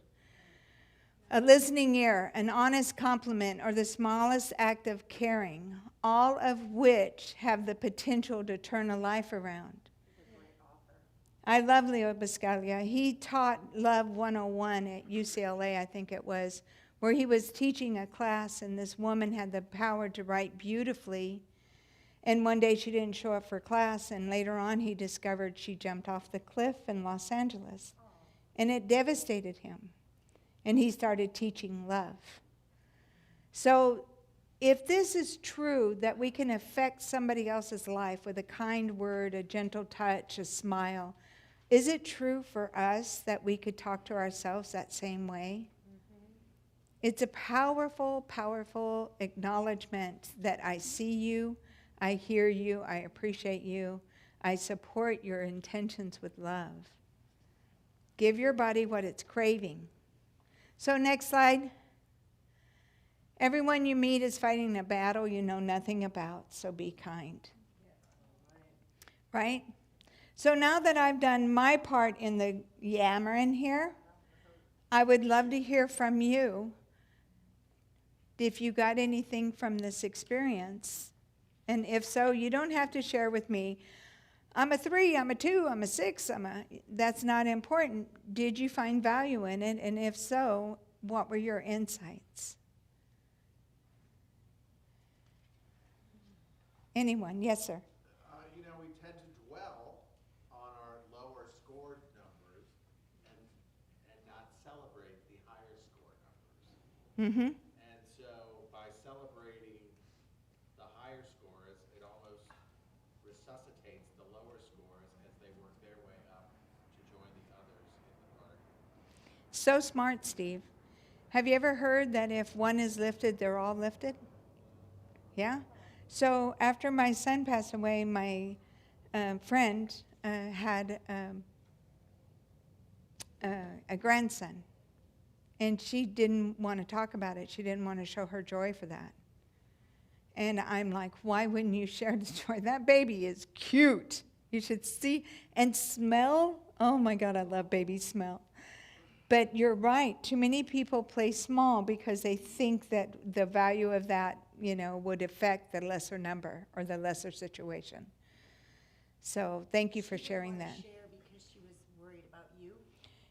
A listening ear, an honest compliment, or the smallest act of caring, all of which have the potential to turn a life around. I love Leo Biscaglia. He taught Love 101 at UCLA, I think it was, where he was teaching a class, and this woman had the power to write beautifully. And one day she didn't show up for class, and later on he discovered she jumped off the cliff in Los Angeles. And it devastated him. And he started teaching love. So if this is true, that we can affect somebody else's life with a kind word, a gentle touch, a smile, is it true for us that we could talk to ourselves that same way? Mm-hmm. It's a powerful, powerful acknowledgement that I see you, I hear you, I appreciate you, I support your intentions with love. Give your body what it's craving. So next slide. Everyone you meet is fighting a battle you know nothing about, so be kind. Right? So now that I've done my part in the yammering here, I would love to hear from you if you got anything from this experience. And if so, you don't have to share with me, I'm a 3, I'm a 2, I'm a 6, that's not important. Did you find value in it? And if so, what were your insights? Anyone? Yes, sir. We tend to dwell on our lower scored numbers and not celebrate the higher scored numbers. Mm-hmm. And so by celebrating the higher scores, it almost resuscitates the lower scores as they work their way up to join the others in the party. So smart, Steve. Have you ever heard that if one is lifted, they're all lifted? Yeah? So after my son passed away, my friend had a grandson. And she didn't want to talk about it. She didn't want to show her joy for that. And I'm like, why wouldn't you share the joy? That baby is cute. You should see and smell. Oh my God, I love baby smell. But you're right. Too many people play small because they think that the value of that, would affect the lesser number or the lesser situation. So thank you for sharing that. Share because she was worried about you.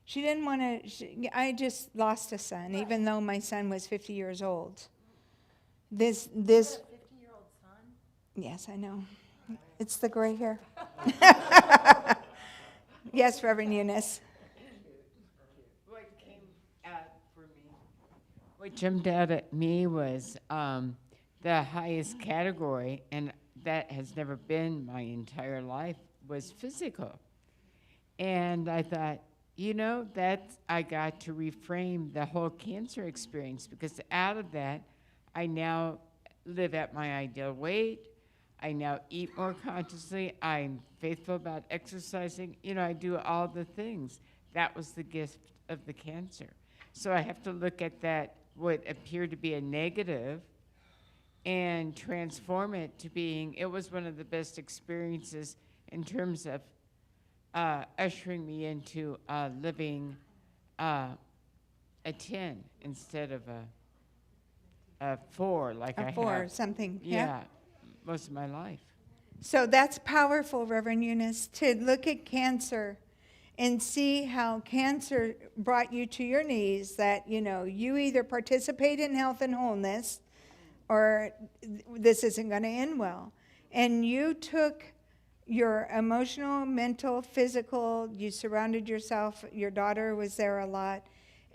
She didn't want to. I just lost a son, even though my son was 50 years old. This. You had a 50-year-old son? Yes, I know. It's the gray hair. Yes, Reverend Eunice. What came out for me, what jumped out at me was the highest category, and that has never been my entire life, was physical. And I thought, that I got to reframe the whole cancer experience, because out of that, I now live at my ideal weight. I now eat more consciously. I'm faithful about exercising. I do all the things. That was the gift of the cancer. So I have to look at that, what appeared to be a negative, and transform it to being, it was one of the best experiences in terms of ushering me into living a 10 instead of a 4 like I A 4 or have. something. Yeah, most of my life. So that's powerful, Reverend Eunice, to look at cancer and see how cancer brought you to your knees, that, you either participate in health and wholeness or this isn't going to end well. And you took your emotional, mental, physical, you surrounded yourself, your daughter was there a lot,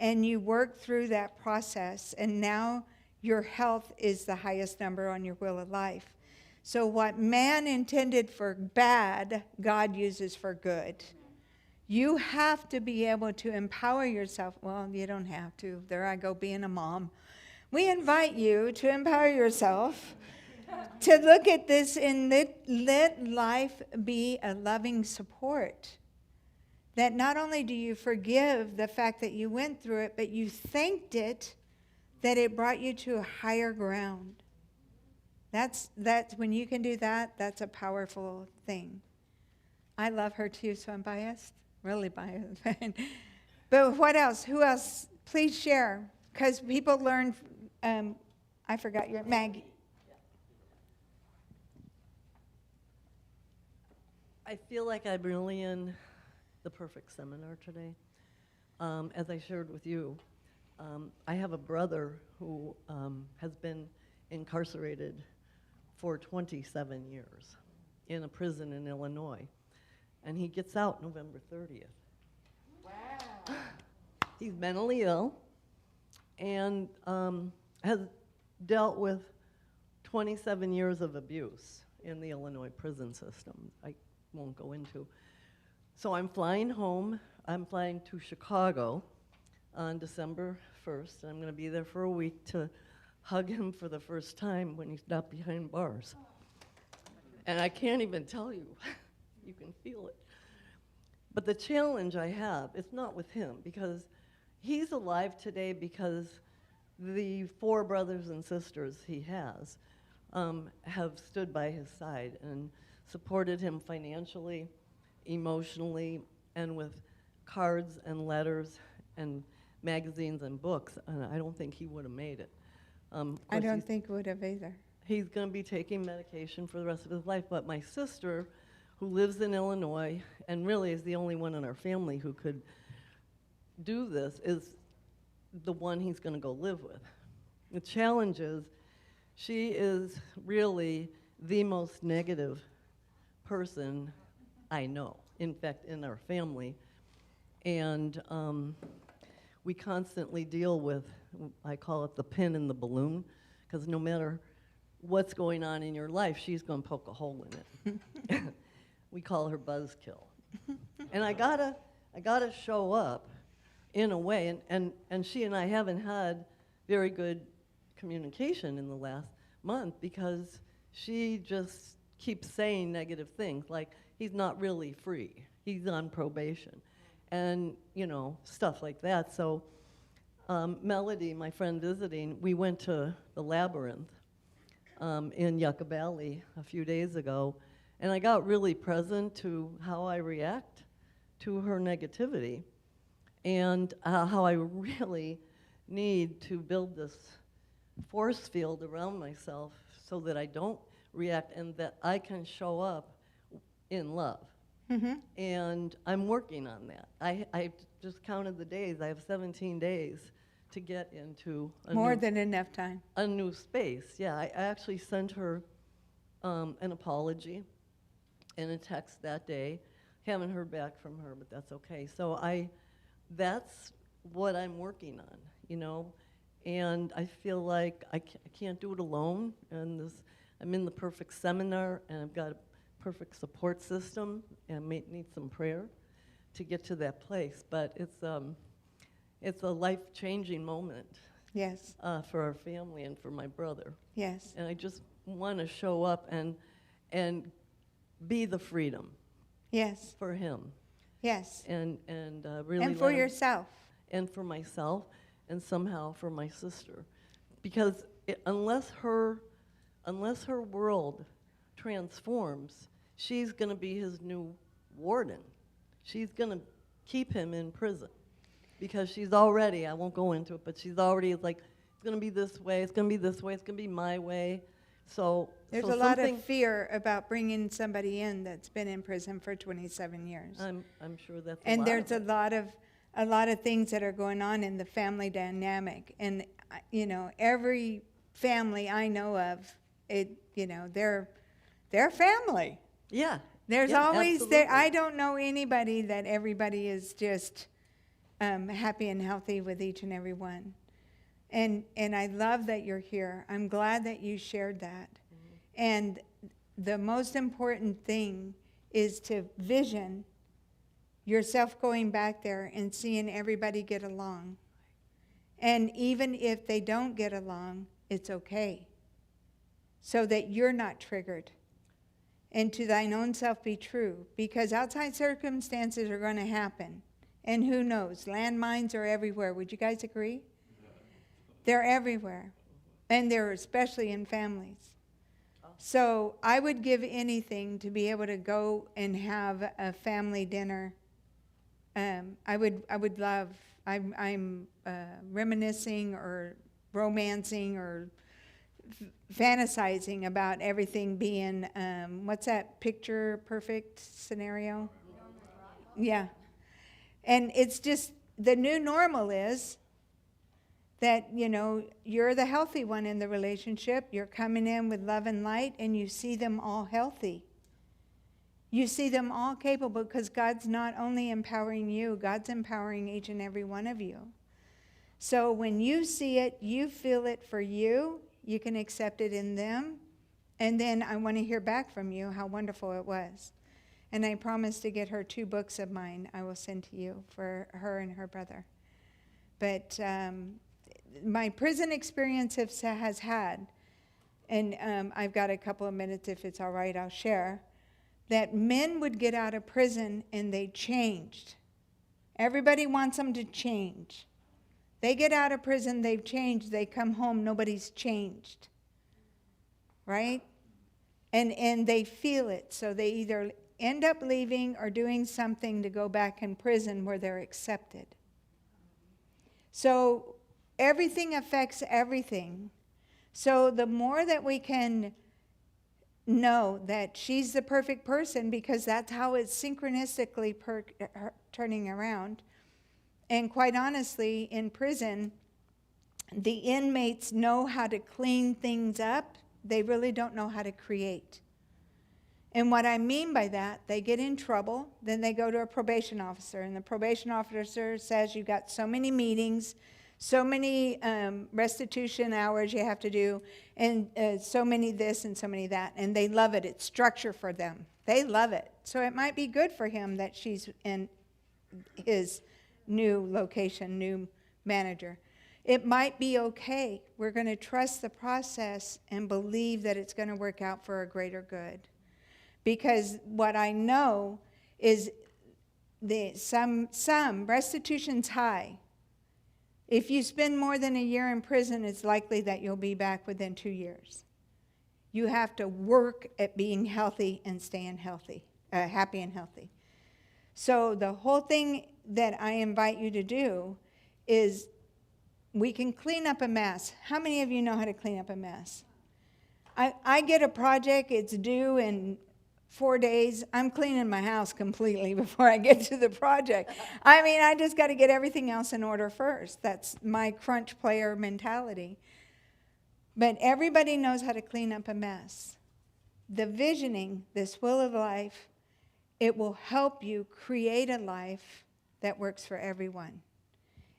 and you worked through that process, and now your health is the highest number on your wheel of life. So what man intended for bad, God uses for good. You have to be able to empower yourself. Well, you don't have to. There I go being a mom. We invite you to empower yourself, to look at this and let life be a loving support. That not only do you forgive the fact that you went through it, but you thanked it that it brought you to a higher ground. That's when you can do that, that's a powerful thing. I love her too, so I'm biased, really biased. But what else? Who else? Please share, because people learn. I forgot your Maggie. I feel like I'm really in the perfect seminar today. As I shared with you, I have a brother who has been incarcerated for 27 years in a prison in Illinois. And he gets out November 30th. Wow. He's mentally ill and has dealt with 27 years of abuse in the Illinois prison system. I won't go into. So I'm flying home. I'm flying to Chicago on December 1st. I'm going to be there for a week to hug him for the first time when he's not behind bars. And I can't even tell you. You can feel it. But the challenge I have, it's not with him, because he's alive today because the 4 brothers and sisters he has have stood by his side and supported him financially, emotionally, and with cards and letters and magazines and books. And I don't think he would have made it. I don't think would have either. He's going to be taking medication for the rest of his life. But my sister, who lives in Illinois and really is the only one in our family who could do this, is the one he's going to go live with. The challenge is she is really the most negative person I know, in fact, in our family. And we constantly deal with, I call it the pin in the balloon, because no matter what's going on in your life, she's going to poke a hole in it. We call her buzzkill. And I gotta show up in a way, and she and I haven't had very good communication in the last month because she just keeps saying negative things, like he's not really free, he's on probation, and stuff like that. So Melody, my friend visiting, we went to the Labyrinth in Yucca Valley a few days ago, and I got really present to how I react to her negativity and how I really need to build this force field around myself so that I don't react and that I can show up in love. Mm-hmm. And I'm working on that. I just counted the days. I have 17 days to get into More than enough time. a new space. Yeah, I actually sent her an apology and a text that day. Haven't heard back from her, but that's okay. So that's what I'm working on, you know, and I feel like I can't do it alone. And I'm in the perfect seminar, and I've got a perfect support system, and may need some prayer to get to that place. But it's a life-changing moment Yes, for our family and for my brother. yes, And I just want to show up and be the freedom yes, for him, yes. and really And for let him, yourself. and for myself, and somehow for my sister, because unless her world transforms, she's going to be his new warden. She's going to keep him in prison because she's already, I won't go into it, but she's already like, it's going to be this way, it's going to be this way, it's going to be my way. So There's so a lot something- of fear about bringing somebody in that's been in prison for 27 years. I'm sure that's And a lot there's of it. a lot of things that are going on in the family dynamic. And, you know, every family I know of, they're family. Yeah. There's yeah, always, absolutely. I don't know anybody that everybody is just happy and healthy with each and every one. And I love that you're here. I'm glad that you shared that. Mm-hmm. And the most important thing is to vision yourself going back there and seeing everybody get along. And even if they don't get along, it's okay. So that you're not triggered. And to thine own self be true. Because outside circumstances are going to happen. And who knows? Landmines are everywhere. Would you guys agree? They're everywhere. And they're especially in families. So I would give anything to be able to go and have a family dinner. I would love, I'm reminiscing or romancing or fantasizing about everything being, what's that picture perfect scenario? Yeah. And it's just, the new normal is that, you're the healthy one in the relationship. You're coming in with love and light, and you see them all healthy. You see them all capable, because God's not only empowering you, God's empowering each and every one of you. So when you see it, you feel it for you, you can accept it in them, and then I want to hear back from you how wonderful it was. And I promise to get her 2 books of mine I will send to you for her and her brother. But my prison experience has had, and I've got a couple of minutes, if it's all right, I'll share, that men would get out of prison and they changed. Everybody wants them to change. They get out of prison, they've changed, they come home, nobody's changed. Right? And they feel it, so they either end up leaving or doing something to go back in prison where they're accepted. So everything affects everything. So the more that we can know that she's the perfect person, because that's how it's synchronistically turning around. And quite honestly, in prison, the inmates know how to clean things up. They really don't know how to create. And what I mean by that, they get in trouble, then they go to a probation officer, and the probation officer says you got so many meetings, so many restitution hours you have to do, and so many this and so many that, and they love it. It's structure for them. They love it. So it might be good for him that she's in his new location, new manager. It might be okay. We're going to trust the process and believe that it's going to work out for a greater good. Because what I know is some restitution's high. If you spend more than a year in prison, it's likely that you'll be back within 2 years. You have to work at being healthy and staying healthy, happy and healthy. So the whole thing that I invite you to do is we can clean up a mess. How many of you know how to clean up a mess? I get a project, it's due in 4 days. I'm cleaning my house completely before I get to the project. I mean, I just got to get everything else in order first. That's my crunch player mentality. But everybody knows how to clean up a mess. the visioning, this will of life, it will help you create a life that works for everyone.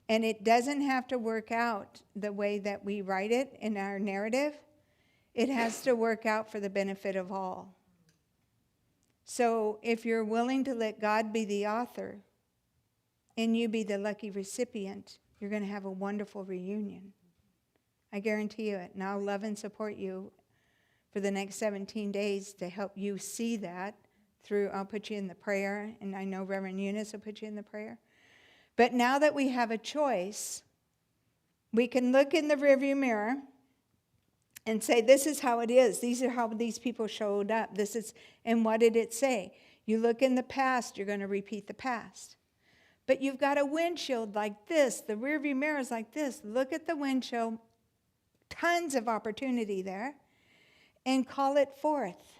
And it doesn't have to work out the way that we write it in our narrative. It has to work out for the benefit of all. So if you're willing to let God be the author and you be the lucky recipient, you're going to have a wonderful reunion. I guarantee you it. And I'll love and support you for the next 17 days to help you see that through, I'll put you in the prayer, and I know Reverend Eunice will put you in the prayer. But now that we have a choice, we can look in the rearview mirror and say, this is how it is. These are how these people showed up. This is, and what did it say? You look in the past, you're going to repeat the past. But you've got a windshield like this. The rearview mirror is like this. Look at the windshield. Tons of opportunity there. And call it forth.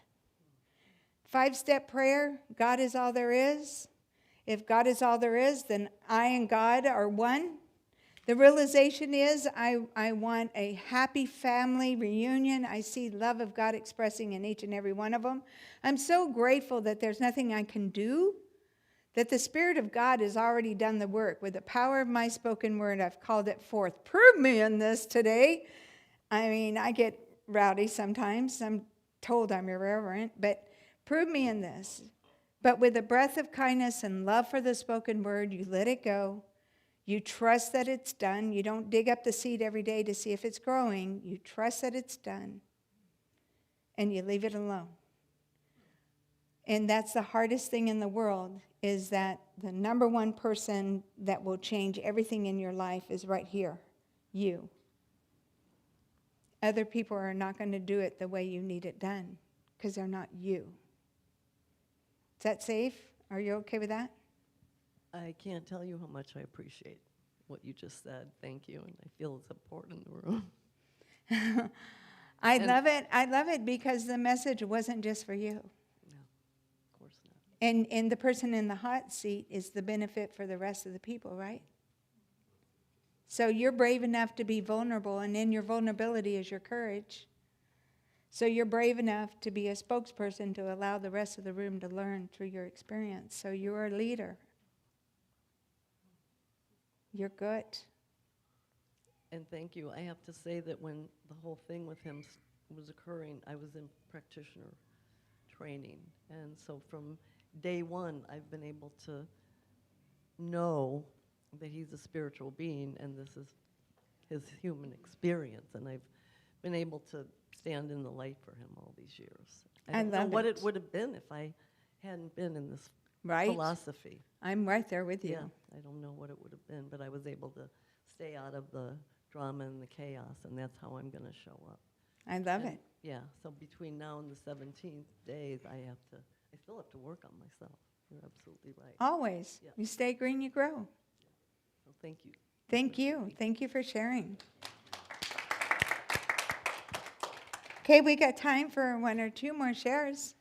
5-step prayer, God is all there is. If God is all there is, then I and God are one. The realization is I want a happy family reunion. I see love of God expressing in each and every one of them. I'm so grateful that there's nothing I can do, that the Spirit of God has already done the work. With the power of my spoken word, I've called it forth. Prove me in this today. I mean, I get rowdy sometimes. I'm told I'm irreverent, but prove me in this. But with a breath of kindness and love for the spoken word, you let it go. You trust that it's done. You don't dig up the seed every day to see if it's growing. You trust that it's done. And you leave it alone. And that's the hardest thing in the world, is that the number one person that will change everything in your life is right here, you. Other people are not going to do it the way you need it done because they're not you. Is that safe? Are you okay with that? I can't tell you how much I appreciate what you just said. Thank you, and I feel it's important in the room. I love it. I love it because the message wasn't just for you. No, of course not. And the person in the hot seat is the benefit for the rest of the people, right? So you're brave enough to be vulnerable, and in your vulnerability is your courage. So you're brave enough to be a spokesperson to allow the rest of the room to learn through your experience. So you're a leader. You're good. And thank you. I have to say that when the whole thing with him was occurring, I was in practitioner training. And so from day one, I've been able to know that he's a spiritual being and this is his human experience. And I've been able to stand in the light for him all these years. I don't know love what it. it would have been if I hadn't been in this Right? philosophy. I'm right there with you. Yeah, I don't know what it would have been, but I was able to stay out of the drama and the chaos, and that's how I'm going to show up. I love And it. Yeah, so between now and the 17th days, I still have to work on myself. You're absolutely right. Always. Yeah. You stay green, you grow. So thank you. Thank you. Thank you for sharing. Okay, we got time for 1 or 2 more shares.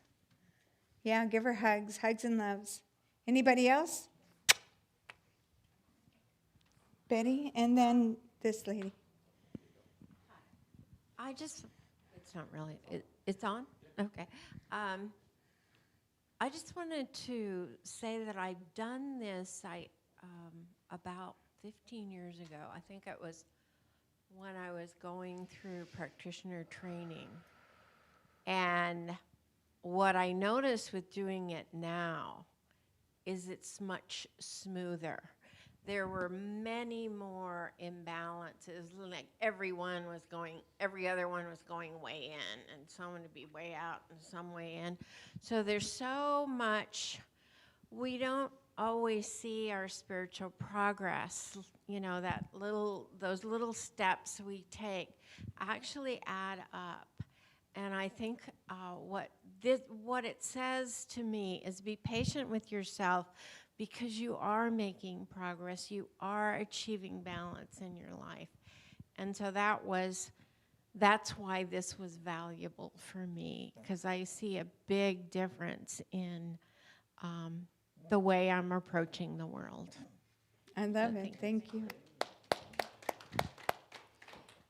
Yeah, give her hugs and loves. Anybody else? Betty, and then this lady. I just, it's not really, it's on? Okay. I just wanted to say that I've done this about 15 years ago. I think it was when I was going through practitioner training. And what I notice with doing it now is it's much smoother. There were many more imbalances, like every other one was going way in, and someone would be way out and some way in. So there's so much, we don't always see our spiritual progress, those little steps we take actually add up. And I think what it says to me is be patient with yourself because you are making progress. You are achieving balance in your life. And so that's why this was valuable for me, because I see a big difference in the way I'm approaching the world. I love So it. Thank you.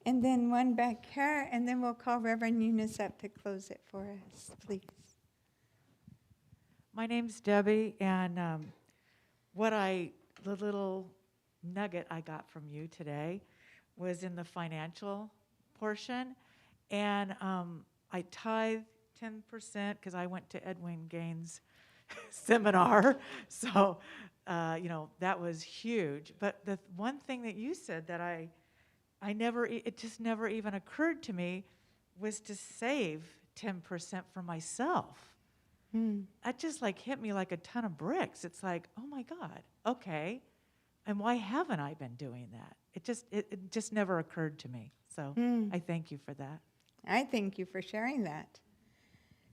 And then one back here, and then we'll call Reverend Eunice up to close it for us, please. My name's Debbie, and the little nugget I got from you today was in the financial portion, and I tithe 10% because I went to Edwin Gaines' seminar, so that was huge. But the one thing that you said that it just never even occurred to me was to save 10% for myself. That just hit me like a ton of bricks. It's like, oh my God, okay. And why haven't I been doing that? It just never occurred to me. So I thank you for that. I thank you for sharing that.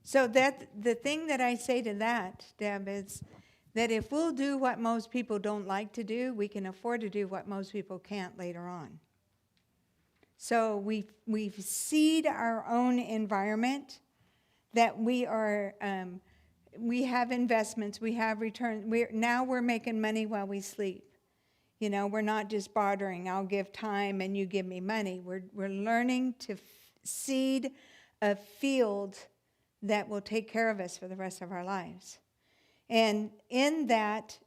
So that the thing that I say to that, Deb, is that if we'll do what most people don't like to do, we can afford to do what most people can't later on. So we seed our own environment, that we are we have investments, we have returns. Now we're making money while we sleep. We're not just bartering. I'll give time and you give me money. We're learning to seed a field that will take care of us for the rest of our lives. And in that,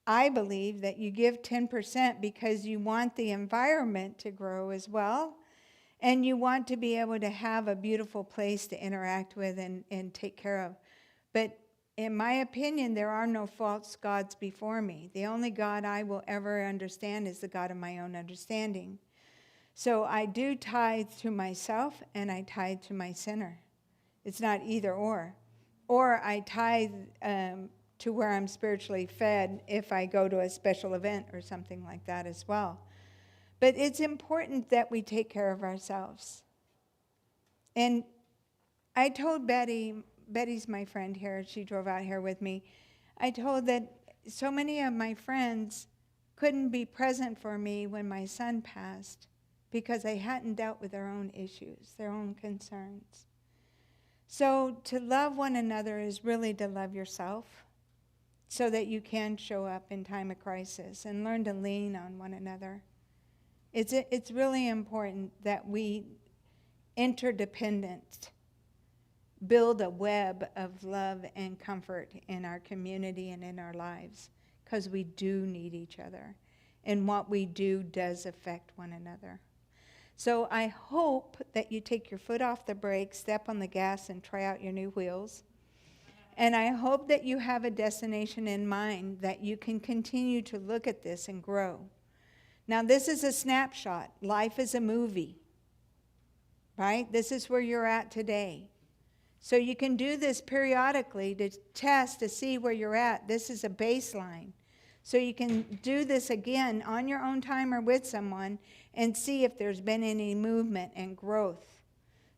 I believe that you give 10% because you want the environment to grow as well. And you want to be able to have a beautiful place to interact with and take care of. But in my opinion, there are no false gods before me. The only God I will ever understand is the God of my own understanding. So I do tithe to myself and I tithe to my sinner. It's not either or. Or I tithe to where I'm spiritually fed if I go to a special event or something like that as well. But it's important that we take care of ourselves. And I told Betty's my friend here, she drove out here with me. I told that so many of my friends couldn't be present for me when my son passed because they hadn't dealt with their own issues, their own concerns. So to love one another is really to love yourself so that you can show up in time of crisis and learn to lean on one another. It's really important that we interdependent build a web of love and comfort in our community and in our lives, because we do need each other, and what we do does affect one another. So I hope that you take your foot off the brake, step on the gas, and try out your new wheels. And I hope that you have a destination in mind that you can continue to look at this and grow. Now, this is a snapshot. Life is a movie, right? This is where you're at today. So you can do this periodically to test to see where you're at. This is a baseline. So you can do this again on your own time or with someone and see if there's been any movement and growth,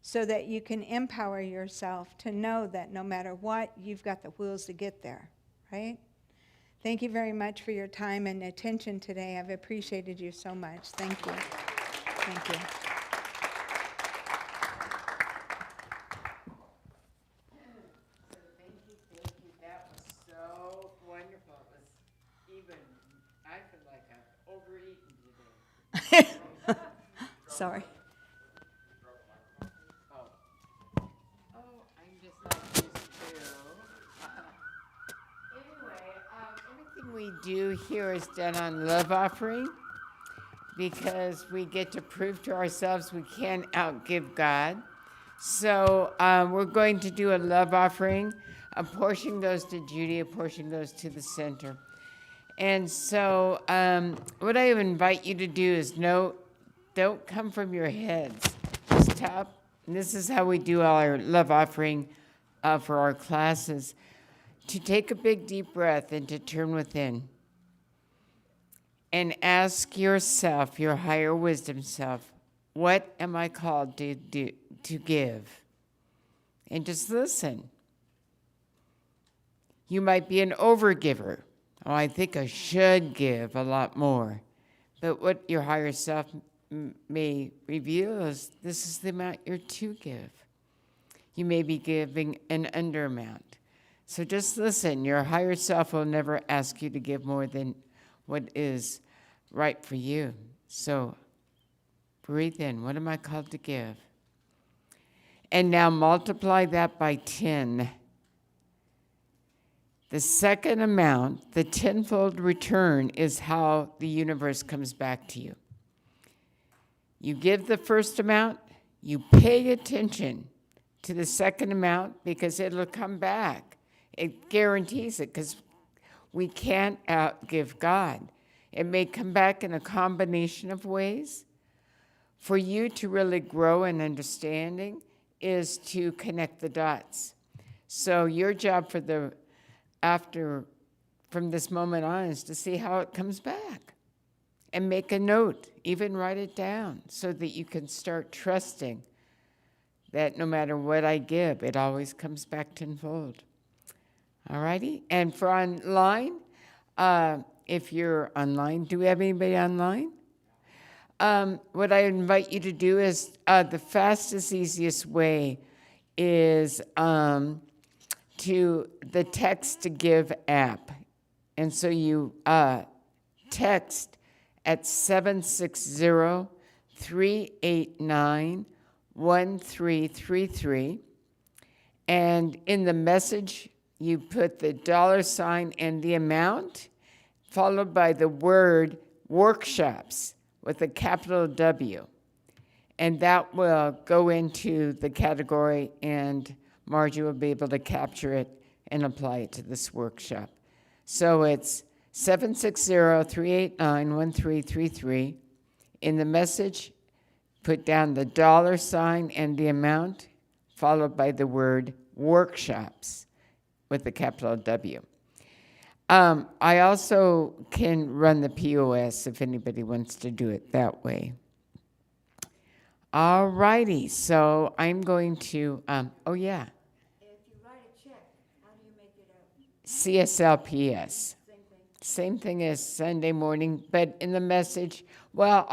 so that you can empower yourself to know that no matter what, you've got the wheels to get there, right? Thank you very much for your time and attention today. I've appreciated you so much. Thank you. Thank you. Thank you. That was so wonderful. It was even, I feel like I've overeaten today. Sorry. I'm just like this too. Anyway, everything we do here is done on love offering, because we get to prove to ourselves we can't outgive God. So we're going to do a love offering. A portion goes to Judy, a portion goes to the center. And so what I invite you to do is don't come from your heads. Stop. And this is how we do our love offering for our classes. To take a big deep breath and to turn within. And ask yourself, your higher wisdom self, what am I called to give? And just listen. You might be an overgiver. Oh, I think I should give a lot more. But what your higher self may reveal is this is the amount you're to give. You may be giving an under amount. So just listen. Your higher self will never ask you to give more than what is right for you. So Breathe in. What am I called to give? And now multiply that by 10. The second amount, the tenfold return, is how the universe comes back to you. You give the first amount, you pay attention to the second amount because it'll come back. It guarantees it because we can't outgive God. It may come back in a combination of ways. For you to really grow in understanding is to connect the dots. So your job from this moment on is to see how it comes back and make a note, even write it down so that you can start trusting that no matter what I give, it always comes back tenfold. All righty? And for online, if you're online, do we have anybody online? What I invite you to do is the fastest, easiest way is to the text to give app. And so you text at 760-389-1333. And in the message, you put the $ and the amount, followed by the word workshops with a capital W. And that will go into the category, and Margie will be able to capture it and apply it to this workshop. So it's 760-389-1333. In the message, put down the $ and the amount, followed by the word workshops with the capital W. I also can run the POS if anybody wants to do it that way. All righty, so I'm going to, oh yeah, If you write a check, how do you make it out? CSLPS. Same thing as Sunday morning, but in the message, well,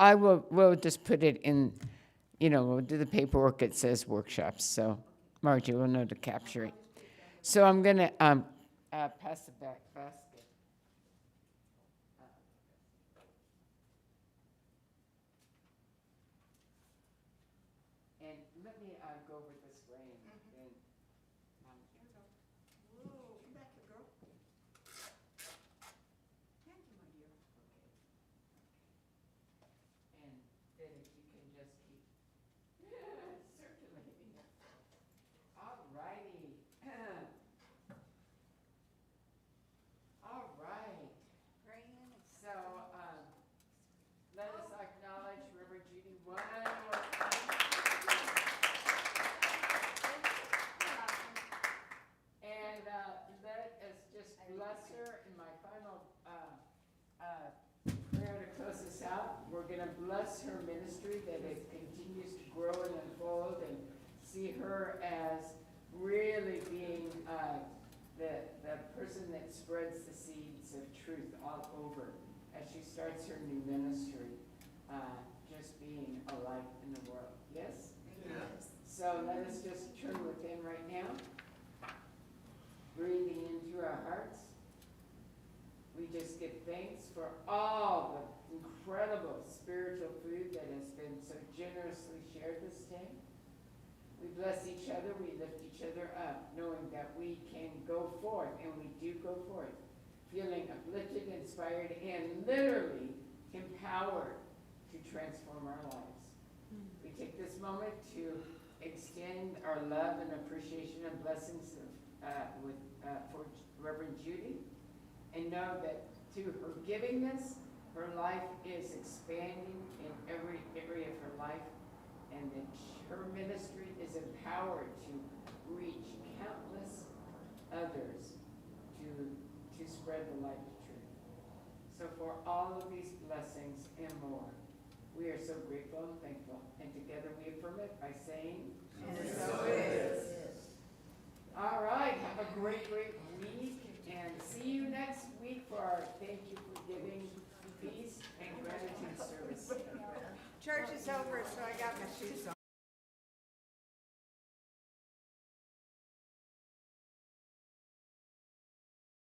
we'll just put it in, we'll do the paperwork, it says workshops, so Margie will know to capture it. So I'm going to pass the back basket. And let me go over this way and then. Whoa, come back here, girl. Thank you, my dear. And then if you can just keep circulating. All righty. All right. So let us acknowledge Reverend Judy one more time. And let us just bless her in my final prayer to close us out. We're going to bless her ministry, that it continues to grow and unfold, and see her as really being the person that spreads the seeds of truth all over as she starts her new ministry, just being a light in the world. Yes? Yes. So let us just turn within right now, breathing in through our hearts. We just give thanks for all the incredible spiritual food that has been so generously shared this day. We bless each other, we lift each other up, knowing that we can go forth, and we do go forth, feeling uplifted, inspired, and literally empowered to transform our lives. We take this moment to extend our love and appreciation and blessings for Reverend Judy, and know that through her givingness, her life is expanding in every area of her life, and that her ministry is empowered to reach countless others to spread the light of truth. So for all of these blessings and more, we are so grateful and thankful, and together we affirm it by saying, and so it is. All right, have a great week, and see you next week for our Thank You for Giving, Peace, and Gratitude service. Church is over, so I got my shoes on.